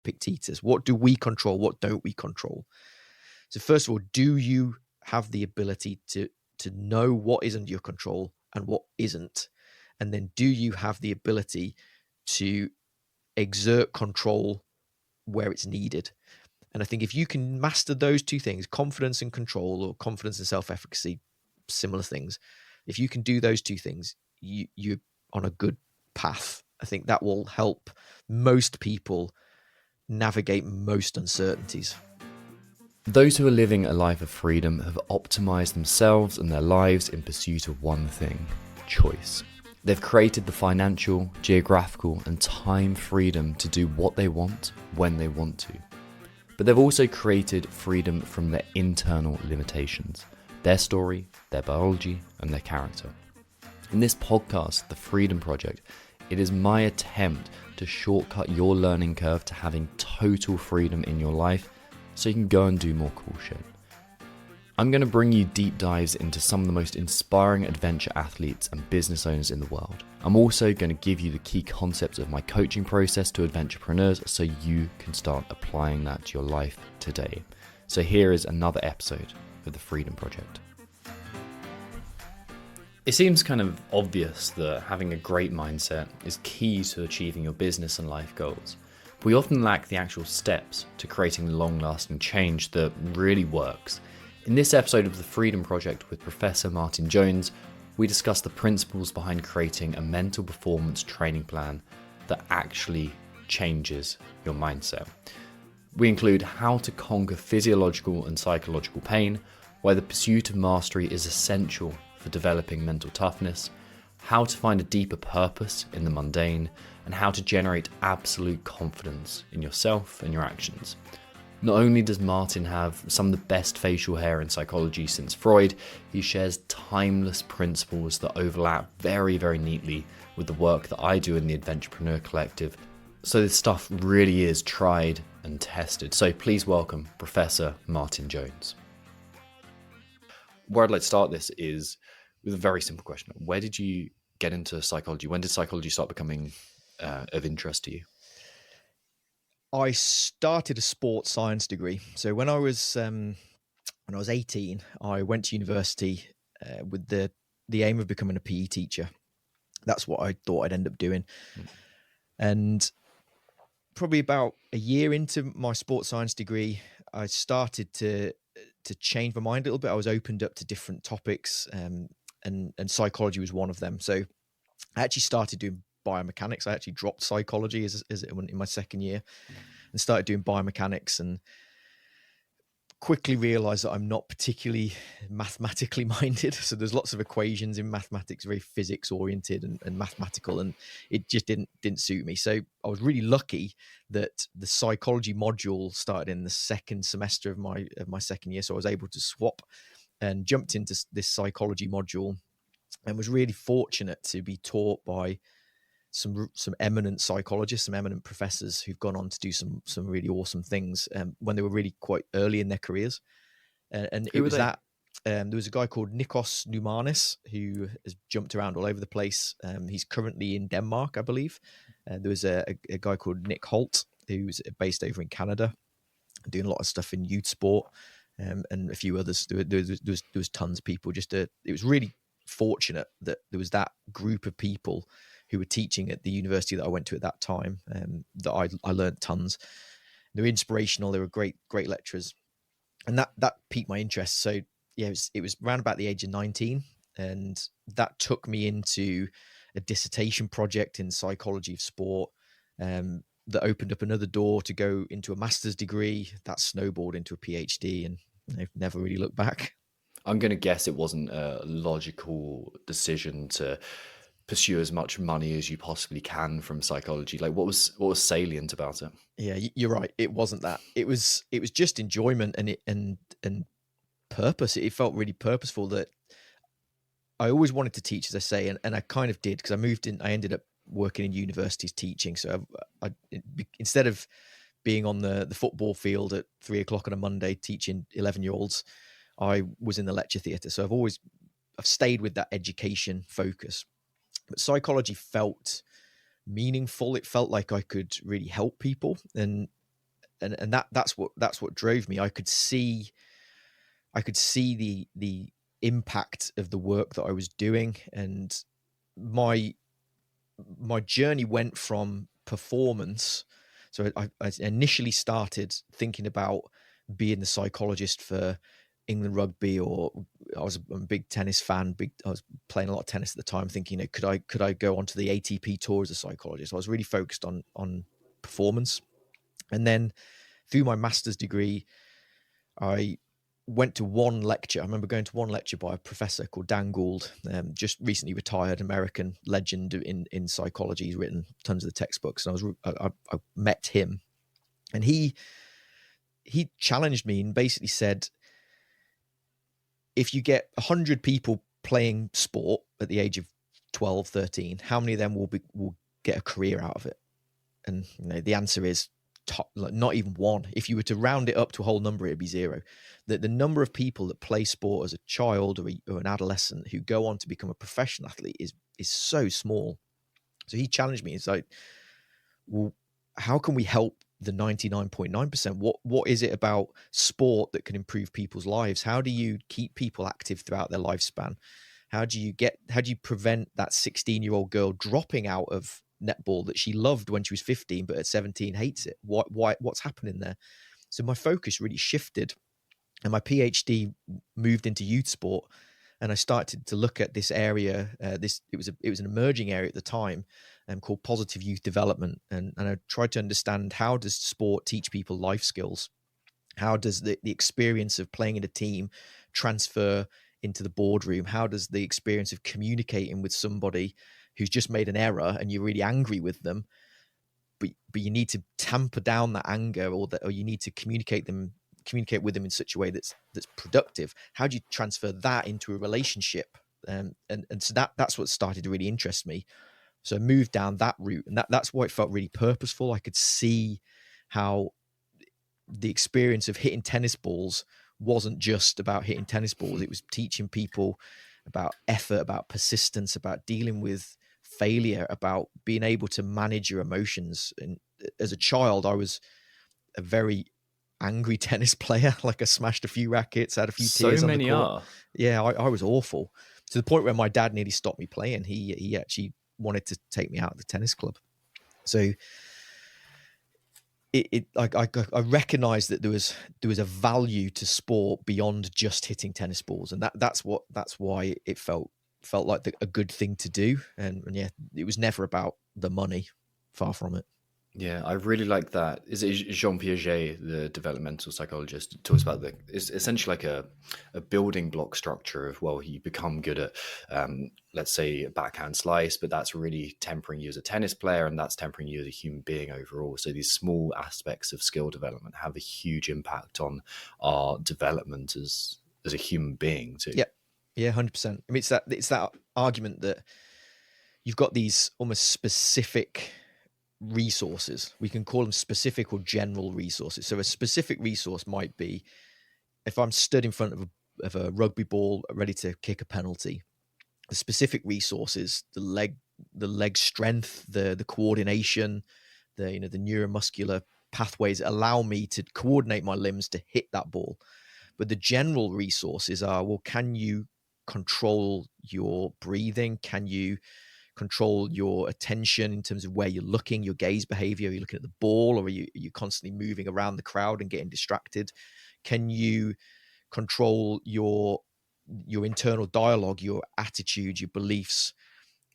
Epictetus. What do we control? What don't we control? So first of all, do you have the ability to know what is under your control and what isn't? And then do you have the ability to exert control where it's needed? And I think if you can master those two things, confidence and control, or confidence and self-efficacy, similar things, if you can do those two things, you're on a good path. I think that will help most people navigate most uncertainties. Those who are living a life of freedom have optimized themselves and their lives in pursuit of one thing: choice. They've created the financial, geographical, and time freedom to do what they want when they want to. But they've also created freedom from their internal limitations, their story, their biology, and their character. In this podcast, The Freedom Project, it is my attempt to shortcut your learning curve to having total freedom in your life so you can go and do more cool shit. I'm going to bring you deep dives into some of the most inspiring adventure athletes and business owners in the world. I'm also going to give you the key concepts of my coaching process to adventurepreneurs so you can start applying that to your life today. So here is another episode of The Freedom Project. It seems kind of obvious that having a great mindset is key to achieving your business and life goals. But we often lack the actual steps to creating long-lasting change that really works. In this episode of The Freedom Project with Professor Martin Jones, we discuss the principles behind creating a mental performance training plan that actually changes your mindset. We include how to conquer physiological and psychological pain, why the pursuit of mastery is essential for developing mental toughness, how to find a deeper purpose in the mundane, and how to generate absolute confidence in yourself and your actions. Not only does Martin have some of the best facial hair in psychology since Freud, he shares timeless principles that overlap very, very neatly with the work that I do in the Adventurepreneur Collective. So this stuff really is tried and tested. So please welcome Professor Martin Jones. Where I'd like to start this is with a very simple question. Where did you get into psychology? When did psychology start becoming of interest to you? I started a sports science degree. So when I was 18, I went to university with the aim of becoming a PE teacher. That's what I thought I'd end up doing. And probably about a year into my sports science degree, I started to change my mind a little bit. I was opened up to different topics, and psychology was one of them. So I actually started doing biomechanics. I actually dropped psychology as in my second year and started doing biomechanics, and quickly realized that I'm not particularly mathematically minded. So there's lots of equations in mathematics, very physics oriented and mathematical, and it just didn't suit me. So I was really lucky that the psychology module started in the second semester of my second year. So I was able to swap and jumped into this psychology module, and was really fortunate to be taught by some eminent psychologists, some eminent professors who've gone on to do some really awesome things when they were really quite early in their careers. And it was that there was a guy called Nikos Noumanis who has jumped around all over the place. He's currently in Denmark, I believe. There was a guy called Nick Holt who's based over in Canada, doing a lot of stuff in youth sport, and a few others. There was tons of people. It was really fortunate that there was that group of people who were teaching at the university that I went to at that time, that I learned tons. They were inspirational. They were great lecturers, and that piqued my interest. So yeah, it was around about the age of 19, and that took me into a dissertation project in psychology of sport, that opened up another door to go into a master's degree that snowballed into a PhD, and I've never really looked back. I'm going to guess it wasn't a logical decision to pursue as much money as you possibly can from psychology. Like, what was salient about it? Yeah, you're right. It wasn't that. It was just enjoyment and purpose. It felt really purposeful. That I always wanted to teach, as I say, and I kind of did, because I ended up working in universities teaching. So I instead of being on the football field at 3:00 on a Monday teaching 11-year-olds, I was in the lecture theatre. So I've stayed with that education focus. But psychology felt meaningful. It felt like I could really help people. And and that's what drove me. I could see the impact of the work that I was doing, and my journey went from performance. So I initially started thinking about being the psychologist for England rugby, or I was a big tennis fan. I was playing a lot of tennis at the time, thinking, could I go onto the ATP tour as a psychologist? I was really focused on performance, and then through my master's degree, I went to one lecture. I remember going to one lecture by a professor called Dan Gould, just recently retired American legend in psychology. He's written tons of the textbooks, and I met him, and he challenged me and basically said, if you get 100 people playing sport at the age of 12, 13, how many of them will get a career out of it? And the answer is not even one. If you were to round it up to a whole number, it'd be zero. The number of people that play sport as a child or an adolescent who go on to become a professional athlete is so small. So he challenged me. It's like, well, how can we help the 99.9%? What is it about sport that can improve people's lives? How do you keep people active throughout their lifespan? How do you prevent that 16-year-old girl dropping out of netball that she loved when she was 15, but at 17 hates it? What's happening there? So my focus really shifted, and my PhD moved into youth sport, and I started to look at this area. It was an emerging area at the time, called positive youth development, and I tried to understand, how does sport teach people life skills? How does the experience of playing in a team transfer into the boardroom? How does the experience of communicating with somebody who's just made an error and you're really angry with them, but you need to tamper down that anger, or you need to communicate with them in such a way that's productive? How do you transfer that into a relationship? And so that's what started to really interest me. So I moved down that route, and that's why it felt really purposeful. I could see how the experience of hitting tennis balls wasn't just about hitting tennis balls. It was teaching people about effort, about persistence, about dealing with failure, about being able to manage your emotions. And as a child, I was a very angry tennis player. Like, I smashed a few rackets, had a few So tears on the many court. are. Yeah, I was awful, to the point where my dad nearly stopped me playing. He actually wanted to take me out of the tennis club. So I recognized that there was a value to sport beyond just hitting tennis balls, and that's why it felt like a good thing to do. And yeah, it was never about the money, far from it. Yeah, I really like that. Is it Jean Piaget, the developmental psychologist, talks about it's essentially like a building block structure of, well, you become good at, let's say, a backhand slice, but that's really tempering you as a tennis player, and that's tempering you as a human being overall. So these small aspects of skill development have a huge impact on our development as a human being too. Yeah, 100%. I mean, it's that argument that you've got these almost specific resources. We can call them specific or general resources. So a specific resource might be, if I'm stood in front of a rugby ball ready to kick a penalty, the specific resources, the leg strength, the coordination, the neuromuscular pathways allow me to coordinate my limbs to hit that ball. But the general resources are, well, can you control your breathing? Can you control your attention in terms of where you're looking, your gaze behavior? Are you looking at the ball, or are you constantly moving around the crowd and getting distracted? Can you control your internal dialogue, your attitude, your beliefs?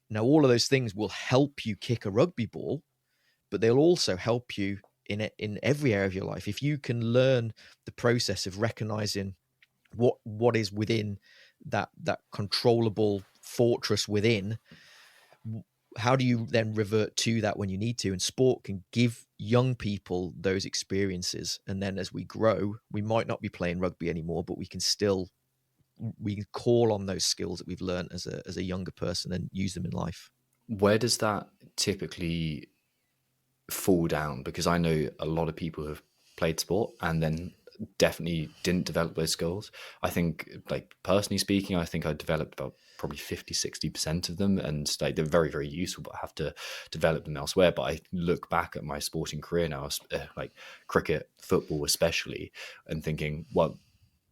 Now, all of those things will help you kick a rugby ball, but they'll also help you in every area of your life. If you can learn the process of recognizing what is within that controllable fortress within, how do you then revert to that when you need to? And sport can give young people those experiences. And then as we grow, we might not be playing rugby anymore, but we can call on those skills that we've learned as a younger person and use them in life. Where does that typically fall down? Because I know a lot of people have played sport and then definitely didn't develop those skills. I think, like, personally speaking, I think I developed about probably 50-60% of them, and like they're very, very useful, but I have to develop them elsewhere. But I look back at my sporting career now, like cricket, football especially, and thinking, well,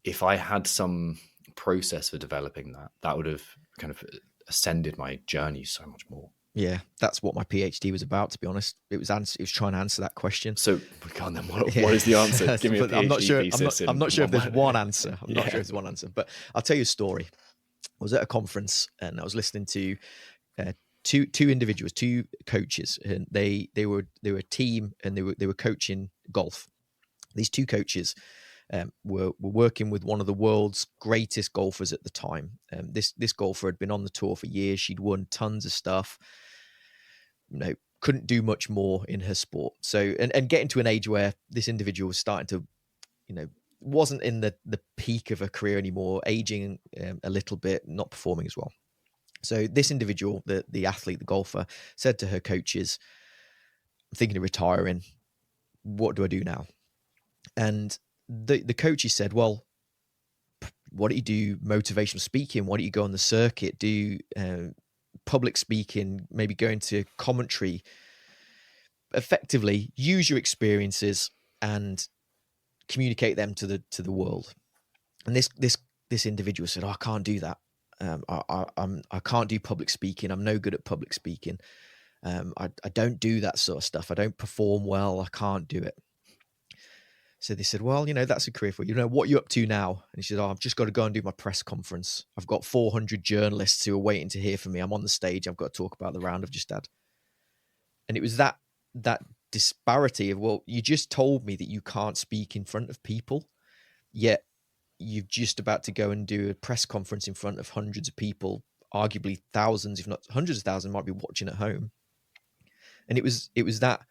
if I had some process for developing that, that would have kind of ascended my journey so much more. Yeah, that's what my PhD was about, to be honest. It was trying to answer that question. So, God, then what Yeah. is the answer? Give me a But I'm not PhD sure. thesis. I'm not sure if there's one answer. I'm not Yeah. sure if there's one answer. But I'll tell you a story. I was at a conference and I was listening to two individuals, two coaches, and they were a team, and they were coaching golf. These two coaches were working with one of the world's greatest golfers at the time. This golfer had been on the tour for years. She'd won tons of stuff. Couldn't do much more in her sport. So, and getting to an age where this individual was starting to, wasn't in the peak of her career anymore, aging a little bit, not performing as well. So this individual, the athlete, the golfer, said to her coaches, "I'm thinking of retiring. What do I do now?" And the coaches said, "Well, why don't you do motivational speaking? Why don't you go on the circuit, do public speaking, maybe go into commentary, effectively use your experiences and communicate them to the world." And this individual said, "Oh, I can't do that. I can't do public speaking. I'm no good at public speaking. I don't do that sort of stuff. I don't perform well. I can't do it." So they said, "Well, that's a career for you. What are you up to now?" And he said, "Oh, I've just got to go and do my press conference. I've got 400 journalists who are waiting to hear from me. I'm on the stage. I've got to talk about the round I've just had." And it was that disparity of, well, you just told me that you can't speak in front of people, yet you're just about to go and do a press conference in front of hundreds of people, arguably thousands, if not hundreds of thousands, might be watching at home. And it was that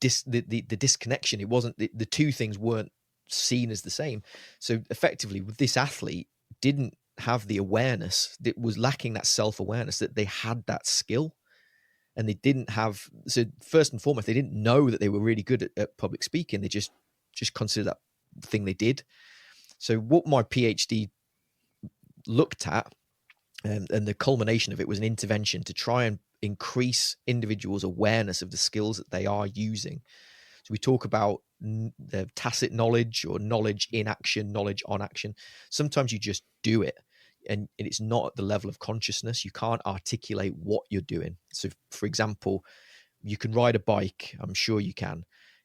the disconnection. It wasn't the two things weren't seen as the same. So effectively, with this athlete, didn't have the awareness, that was lacking that self-awareness that they had that skill, and they didn't have. So first and foremost, they didn't know that they were really good at public speaking. They just considered that the thing they did. So what my PhD looked at, and the culmination of it, was an intervention to try and increase individuals' awareness of the skills that they are using. So we talk about the tacit knowledge, or knowledge in action, knowledge on action. Sometimes you just do it, and it's not at the level of consciousness. You can't articulate what you're doing. So, for example, you can ride a bike. I'm sure you can.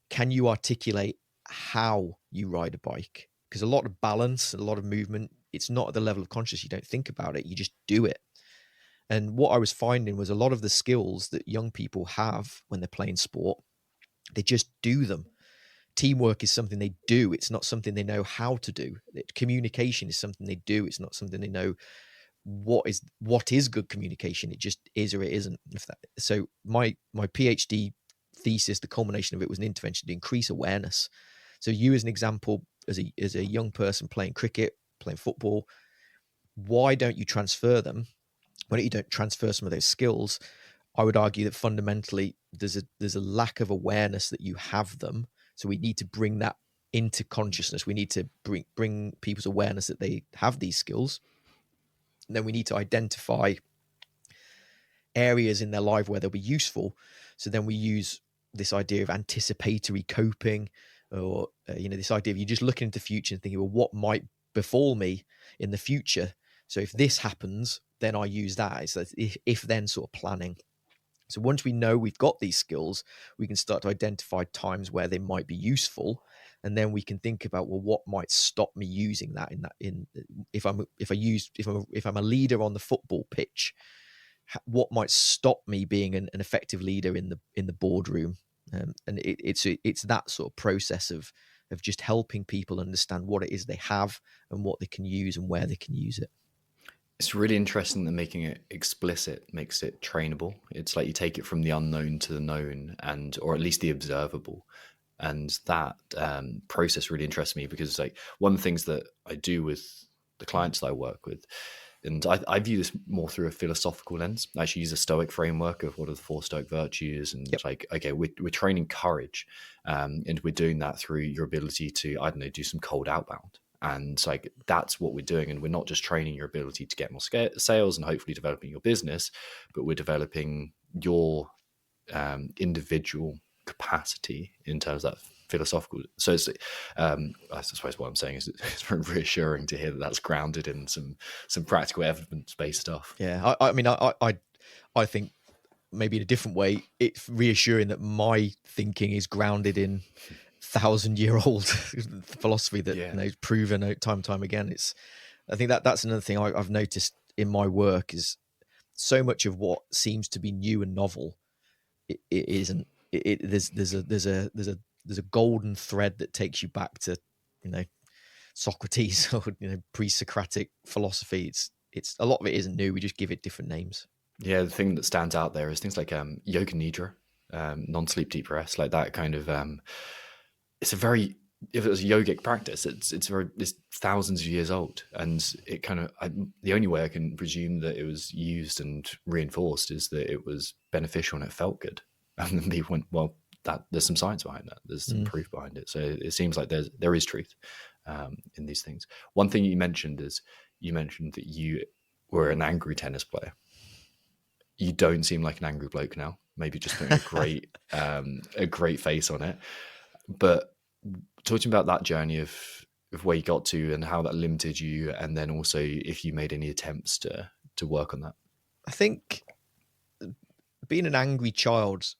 Can you articulate how you ride a bike? Because a lot of balance, a lot of movement, it's not at the level of consciousness. You don't think about it. You just do it. And what I was finding was a lot of the skills that young people have when they're playing sport, they just do them. Teamwork is something they do. It's not something they know how to do. Communication is something they do. It's not something they know what is good communication. It just is or it isn't. So my PhD thesis, the culmination of it, was an intervention to increase awareness. So you, as an example, as a young person playing cricket, playing football, why don't you transfer them? Why don't you transfer some of those skills? I would argue that fundamentally there's a lack of awareness that you have them. So we need to bring that into consciousness. We need to bring people's awareness that they have these skills. And then we need to identify areas in their life where they'll be useful. So then we use this idea of anticipatory coping, or this idea of you just looking into the future and thinking, well, what might befall me in the future? So if this happens, then I use that. It's if then sort of planning. So once we know we've got these skills, we can start to identify times where they might be useful, and then we can think about, well, what might stop me using that if I'm a leader on the football pitch, what might stop me being an effective leader in the boardroom? And it's that sort of process of just helping people understand what it is they have and what they can use and where they can use it. It's really interesting that making it explicit makes it trainable. It's like you take it from the unknown to the known, or at least the observable. And that process really interests me, because like one of the things that I do with the clients that I work with, And I view this more through a philosophical lens. I actually use a Stoic framework of what are the 4 Stoic virtues, and Yep. like, okay, we're training courage, and we're doing that through your ability to, I don't know, do some cold outbound. And like, that's what we're doing. And we're not just training your ability to get more sales and hopefully developing your business, but we're developing your individual capacity in terms of that philosophical. So it's, I suppose what I'm saying is it's very reassuring to hear that that's grounded in some practical evidence-based stuff. Yeah. I mean, I think maybe in a different way, it's reassuring that my thinking is grounded in 1,000-year-old philosophy that is proven time and time again. I think that's another thing I've noticed in my work is so much of what seems to be new and novel, it isn't. There's a golden thread that takes you back to, Socrates or pre-Socratic philosophy. It's a lot of it isn't new. We just give it different names. Yeah, the thing that stands out there is things like yoga nidra, non-sleep deep rest, like that kind of. It's a very, if it was a yogic practice, it's thousands of years old, and it kind of, the only way I can presume that it was used and reinforced is that it was beneficial and it felt good, and then people went, well, that there's some science behind that, there's some proof behind it, so it seems like there is truth in these things. One thing you mentioned that you were an angry tennis player. You don't seem like an angry bloke now. Maybe just putting a great face on it. But talking about that journey of where you got to and how that limited you, and then also if you made any attempts to work on that. I think being an angry child,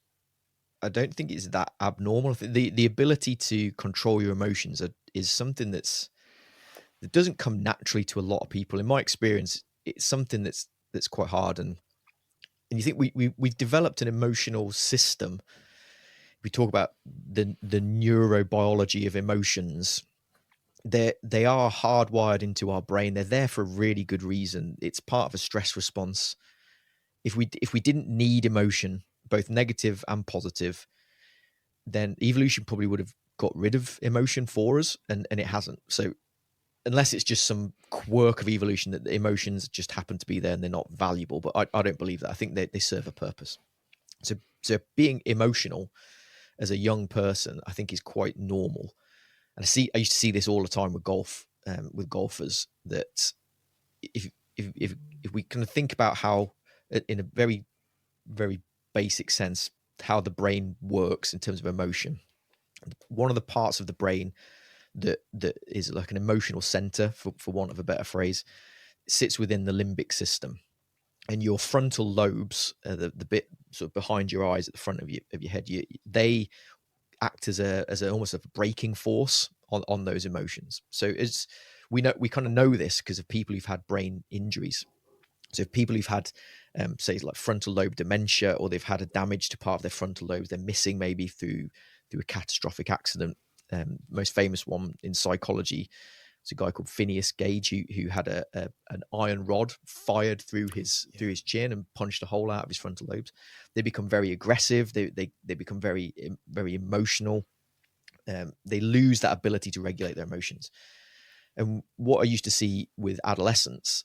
I don't think it's that abnormal. The ability to control your emotions is something that doesn't come naturally to a lot of people. In my experience, it's something that's quite hard, and you think we've developed an emotional system. We talk about the neurobiology of emotions. They are hardwired into our brain. They're there for a really good reason. It's part of a stress response. If we didn't need emotion, both negative and positive, then evolution probably would have got rid of emotion for us, and it hasn't. So unless it's just some quirk of evolution that the emotions just happen to be there and they're not valuable, but I don't believe that. I think they serve a purpose. So being emotional as a young person, I think, is quite normal. And I used to see this all the time with golf, with golfers, that if we kind of think about how, in a very, very basic sense, how the brain works in terms of emotion, one of the parts of the brain that is like an emotional center, for want of a better phrase, sits within the limbic system. And your frontal lobes, the bit sort of behind your eyes at the front of your head, they act as almost a braking force on those emotions. So we kind of know this because of people who've had brain injuries. So if people who've had, say, like frontal lobe dementia, or they've had a damage to part of their frontal lobes, they're missing maybe through a catastrophic accident. Most famous one in psychology, it's a guy called Phineas Gage who had an iron rod fired through his chin and punched a hole out of his frontal lobes. They become very aggressive. They become very, very emotional. They lose that ability to regulate their emotions. And what I used to see with adolescents,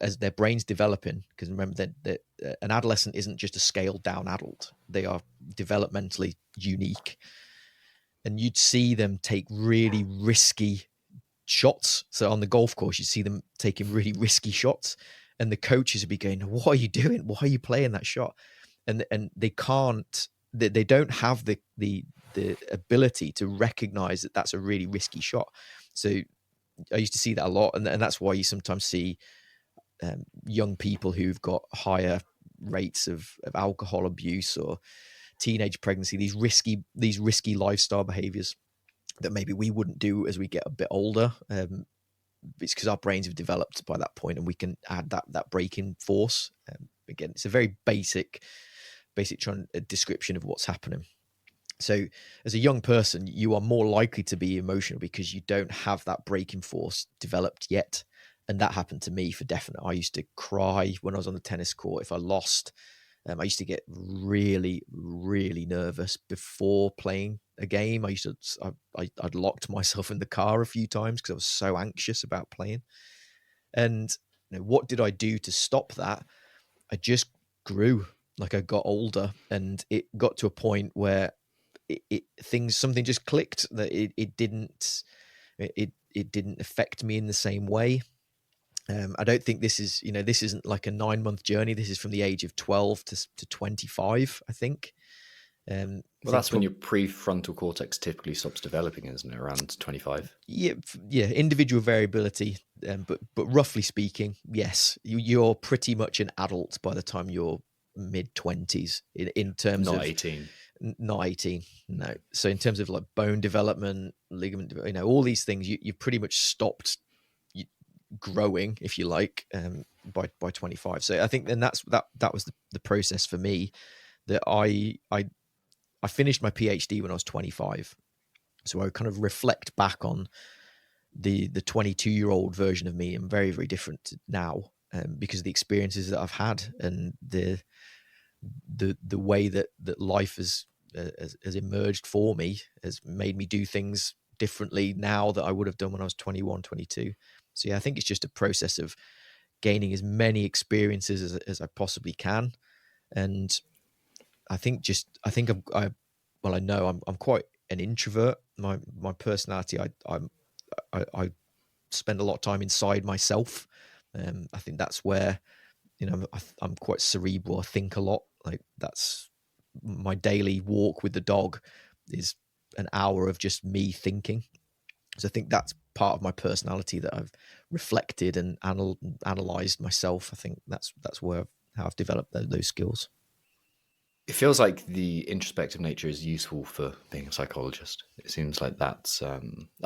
as their brains developing, because remember that an adolescent isn't just a scaled down adult; they are developmentally unique. And you'd see them take really risky shots. So on the golf course, you see them taking really risky shots, and the coaches would be going, "What are you doing? Why are you playing that shot?" And they can't. They don't have the ability to recognize that that's a really risky shot. So I used to see that a lot, and that's why you sometimes see young people who've got higher rates of alcohol abuse or teenage pregnancy, these risky lifestyle behaviors that maybe we wouldn't do as we get a bit older. It's because our brains have developed by that point, and we can add that braking force. Again, it's a very basic description of what's happening. So as a young person, you are more likely to be emotional because you don't have that braking force developed yet. And that happened to me for definite. I used to cry when I was on the tennis court if I lost. I used to get really, really nervous before playing a game. I'd locked myself in the car a few times because I was so anxious about playing. And what did I do to stop that? I just grew. Like, I got older, and it got to a point where something just clicked, that it didn't affect me in the same way. I don't think this isn't like a 9-month journey. This is from the age of 12 to 25, I think. Well, that's when your prefrontal cortex typically stops developing, isn't it? Around 25. Yeah, individual variability, but roughly speaking, yes, you're pretty much an adult by the time you're mid-20s in terms Not of 18. Not 18, no. So in terms of like bone development, ligament, all these things, you've pretty much stopped growing, if you like, by 25. So I think then that was the process for me, that I finished my PhD when I was 25. So I kind of reflect back on the 22-year-old version of me. I'm very, very different now, because of the experiences that I've had, and the way that life has emerged for me, has made me do things differently now that I would have done when I was 21, 22. So yeah, I think it's just a process of gaining as many experiences as I possibly can. And I know I'm quite an introvert. My personality, I spend a lot of time inside myself. I think that's where, I'm quite cerebral. I think a lot. Like, that's my daily walk with the dog is an hour of just me thinking. So I think that's part of my personality that I've reflected and analyzed myself. I think that's how I've developed those skills. It feels like the introspective nature is useful for being a psychologist. It seems like that's, I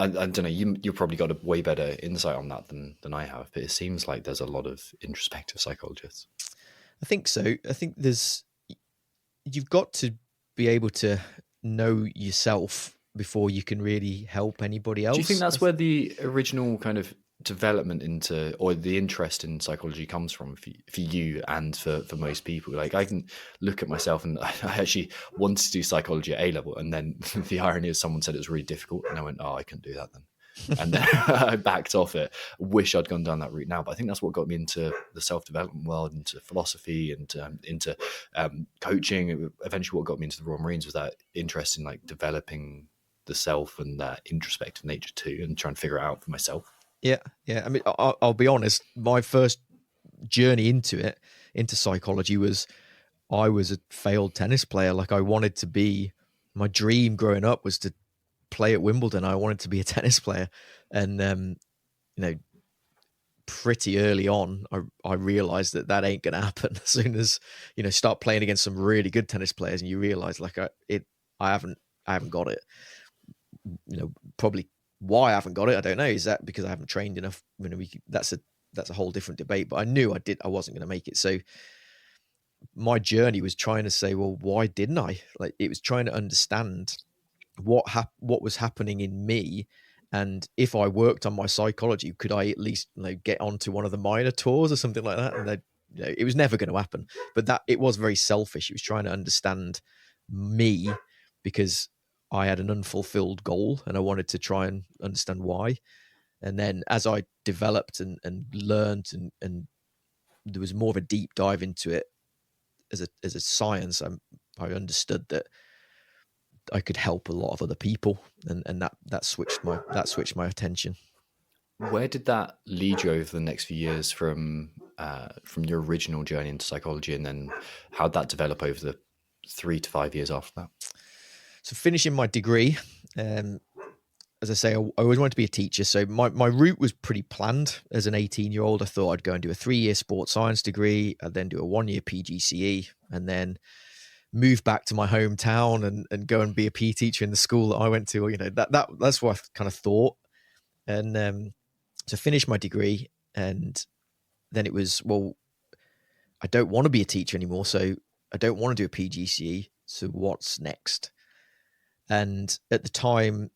don't know, you've probably got a way better insight on that than I have, but it seems like there's a lot of introspective psychologists. I think so. I think you've got to be able to know yourself before you can really help anybody else. Do you think that's where the original kind of development into, or the interest in psychology comes from for you and for most people? Like, I can look at myself, and I actually wanted to do psychology at A-level, and then the irony is someone said it was really difficult, and I went, oh, I couldn't do that then. And then I backed off it. Wish I'd gone down that route now, but I think that's what got me into the self-development world, into philosophy, and into coaching. Eventually, what got me into the Royal Marines was that interest in like developing the self and that introspective nature too, and trying to figure it out for myself. Yeah. I mean, I'll be honest. My first journey into psychology was, I was a failed tennis player. Like, I wanted to be. My dream growing up was to play at Wimbledon. I wanted to be a tennis player, and pretty early on, I realized that ain't gonna happen. As soon as start playing against some really good tennis players, and you realize like I haven't got it. Probably why I haven't got it, I don't know. Is that because I haven't trained enough? That's a whole different debate. But I knew I wasn't going to make it. So my journey was trying to say, well, why didn't I? Like, it was trying to understand what was happening in me, and if I worked on my psychology, could I at least get onto one of the minor tours or something like that? And it was never going to happen. But that it was very selfish. It was trying to understand me, because I had an unfulfilled goal, and I wanted to try and understand why. And then as I developed and learned, and there was more of a deep dive into it as a science, I understood that I could help a lot of other people, and that switched my attention. Where did that lead you over the next few years from your original journey into psychology, and then how'd that develop over the 3 to 5 years after that? So finishing my degree, as I say, I always wanted to be a teacher. So my route was pretty planned. As an 18-year-old, I thought I'd go and do a 3-year sports science degree. I'd then do a 1-year PGCE, and then move back to my hometown and go and be a PE teacher in the school that I went to. That's what I kind of thought. And to finish my degree, and then it was, well, I don't want to be a teacher anymore, so I don't want to do a PGCE. So what's next? And at the time,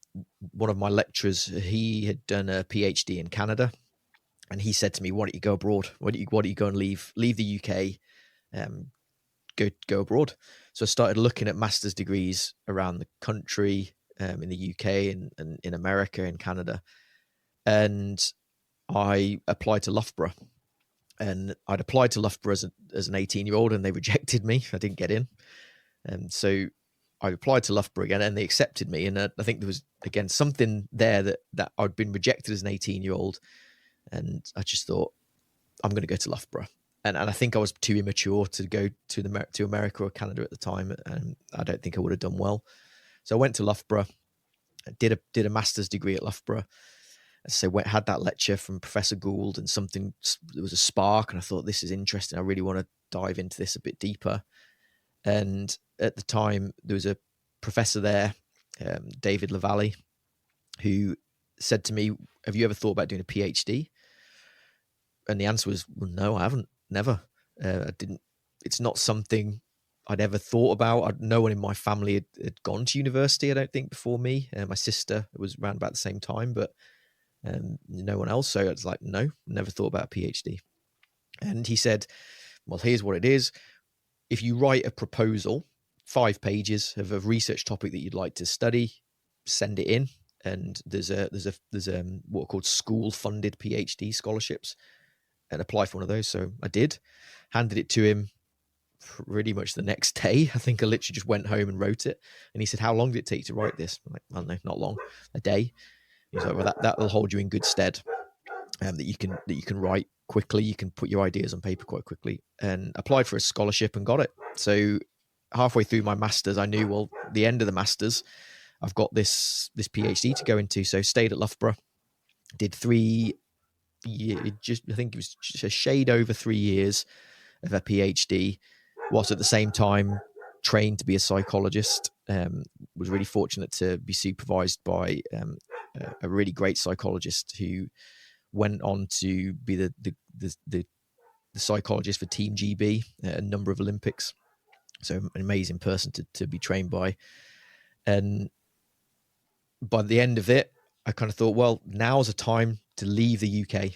one of my lecturers, he had done a PhD in Canada, and he said to me, "Why don't you go abroad? Why don't you go and leave the UK, go abroad?" So I started looking at master's degrees around the country, in the UK and in America and Canada, and I applied to Loughborough. And I'd applied to Loughborough as an 18-year-old, and they rejected me. I didn't get in. And so I applied to Loughborough again, and they accepted me. And I think there was, again, something there that I'd been rejected as an 18-year-old. And I just thought, I'm going to go to Loughborough. And I think I was too immature to go to America or Canada at the time. And I don't think I would have done well. So I went to Loughborough, did a master's degree at Loughborough. So had that lecture from Professor Gould, and there was a spark, and I thought, this is interesting. I really want to dive into this a bit deeper. And at the time, there was a professor there, David Lavallee, who said to me, have you ever thought about doing a PhD? And the answer was, well, no, I haven't, never. I didn't. It's not something I'd ever thought about. No one in my family had gone to university, I don't think, before me. My sister was around about the same time, but no one else. So it's like, no, never thought about a PhD. And he said, well, here's what it is. If you write a proposal, 5 pages of a research topic that you'd like to study, send it in. And there's what are called school funded PhD scholarships, and apply for one of those. So I did, handed it to him pretty much the next day. I think I literally just went home and wrote it. And he said, how long did it take you to write this? I'm like, I don't know, not long, a day. He's like, well, that will hold you in good stead. That you can write quickly, you can put your ideas on paper quite quickly. And applied for a scholarship and got it. So halfway through my masters, I knew, well, the end of the masters, I've got this PhD to go into. So stayed at Loughborough, did 3 years, I think it was just a shade over 3 years of a PhD, whilst at the same time trained to be a psychologist. Was really fortunate to be supervised by a really great psychologist who went on to be the psychologist for Team GB at a number of Olympics. So an amazing person to be trained by. And by the end of it, I kind of thought, well, now's a time to leave the UK.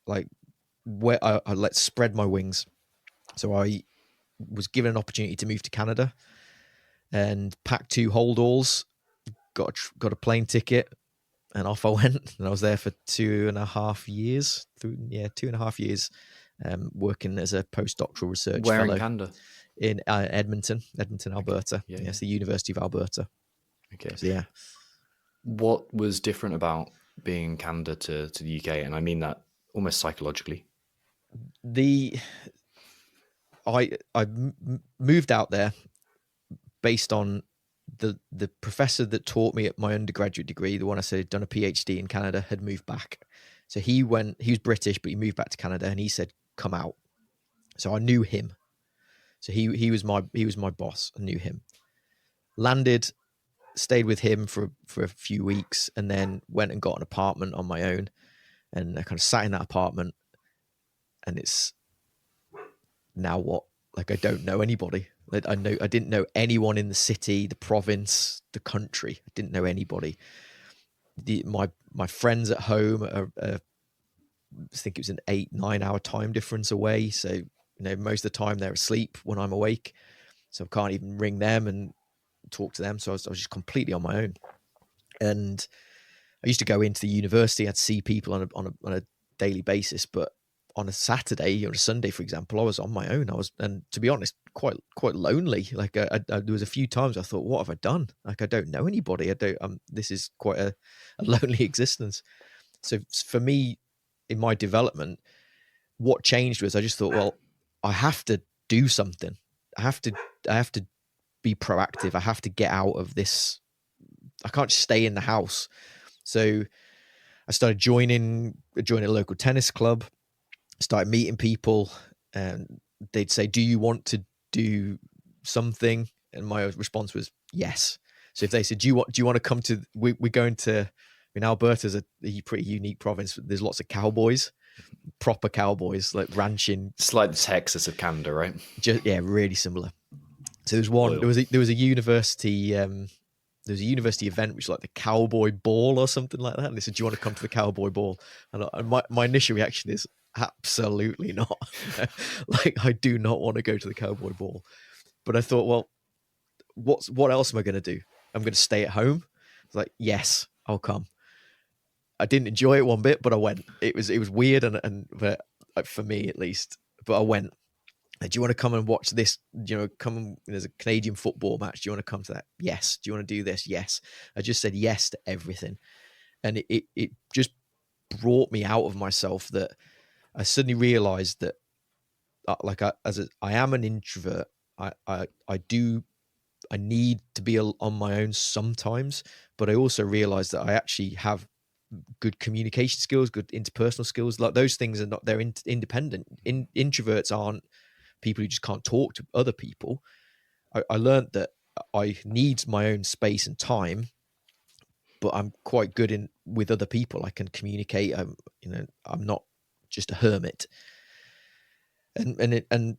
Like, where I let's spread my wings. So I was given an opportunity to move to Canada and packed 2 holdalls, got a plane ticket, and off I went. And I was there for 2.5 years, 2.5 years, working as a postdoctoral research Where fellow in Canada? in Edmonton, Alberta. Okay. Yeah, yes, the University of Alberta. Okay. So, yeah. What was different about being in Canada to the UK? And I mean that almost psychologically. I moved out there based on the professor that taught me at my undergraduate degree, the one I said had done a PhD in Canada, had moved back. So he was British, but he moved back to Canada, and he said, come out. So I knew him. So he was my boss. I knew him. Landed, stayed with him for a few weeks, and then went and got an apartment on my own. And I kind of sat in that apartment, and it's now what? Like, I don't know anybody. I didn't know anyone in the city, the province, the country. I didn't know anybody. My friends at home I think it was an 8-9 hour time difference away. So, most of the time they're asleep when I'm awake. So I can't even ring them and talk to them. So I was just completely on my own. And I used to go into the university. I'd see people on a daily basis, but on a Saturday or a Sunday, for example, I was on my own. And to be honest, quite lonely. Like there was a few times I thought, what have I done? Like, I don't know anybody. This is quite a lonely existence. So for me, in my development, what changed was I just thought, well, I have to do something. I have to be proactive. I have to get out of this. I can't just stay in the house. So I started joining a local tennis club, started meeting people, and they'd say, do you want to do something? And my response was yes. So if they said, do you want to come to, we're going to, Alberta's a pretty unique province. There's lots of cowboys, proper cowboys, like ranching. It's like the Texas of Canada, right? Really similar. So there's one, there was a university, there was a university event, which was like the Cowboy Ball or something like that. And they said, do you want to come to the Cowboy Ball? And my initial reaction is, absolutely not. Like, I do not want to go to the Cowboy Ball. But I thought, well, what else am I going to do? I'm going to stay at home. It's like, yes, I'll come. I didn't enjoy it one bit, but I went. It was weird, but like for me at least. But I went, do you want to come and watch this? There's a Canadian football match. Do you want to come to that? Yes. Do you want to do this? Yes. I just said yes to everything. And it just brought me out of myself, that I suddenly realized that I am an introvert. I need to be on my own sometimes, but I also realized that I actually have good communication skills, good interpersonal skills. Like those things are not, they're independent. Introverts aren't people who just can't talk to other people. I learned that I need my own space and time, but I'm quite good with other people. I can communicate. I'm not just a hermit. And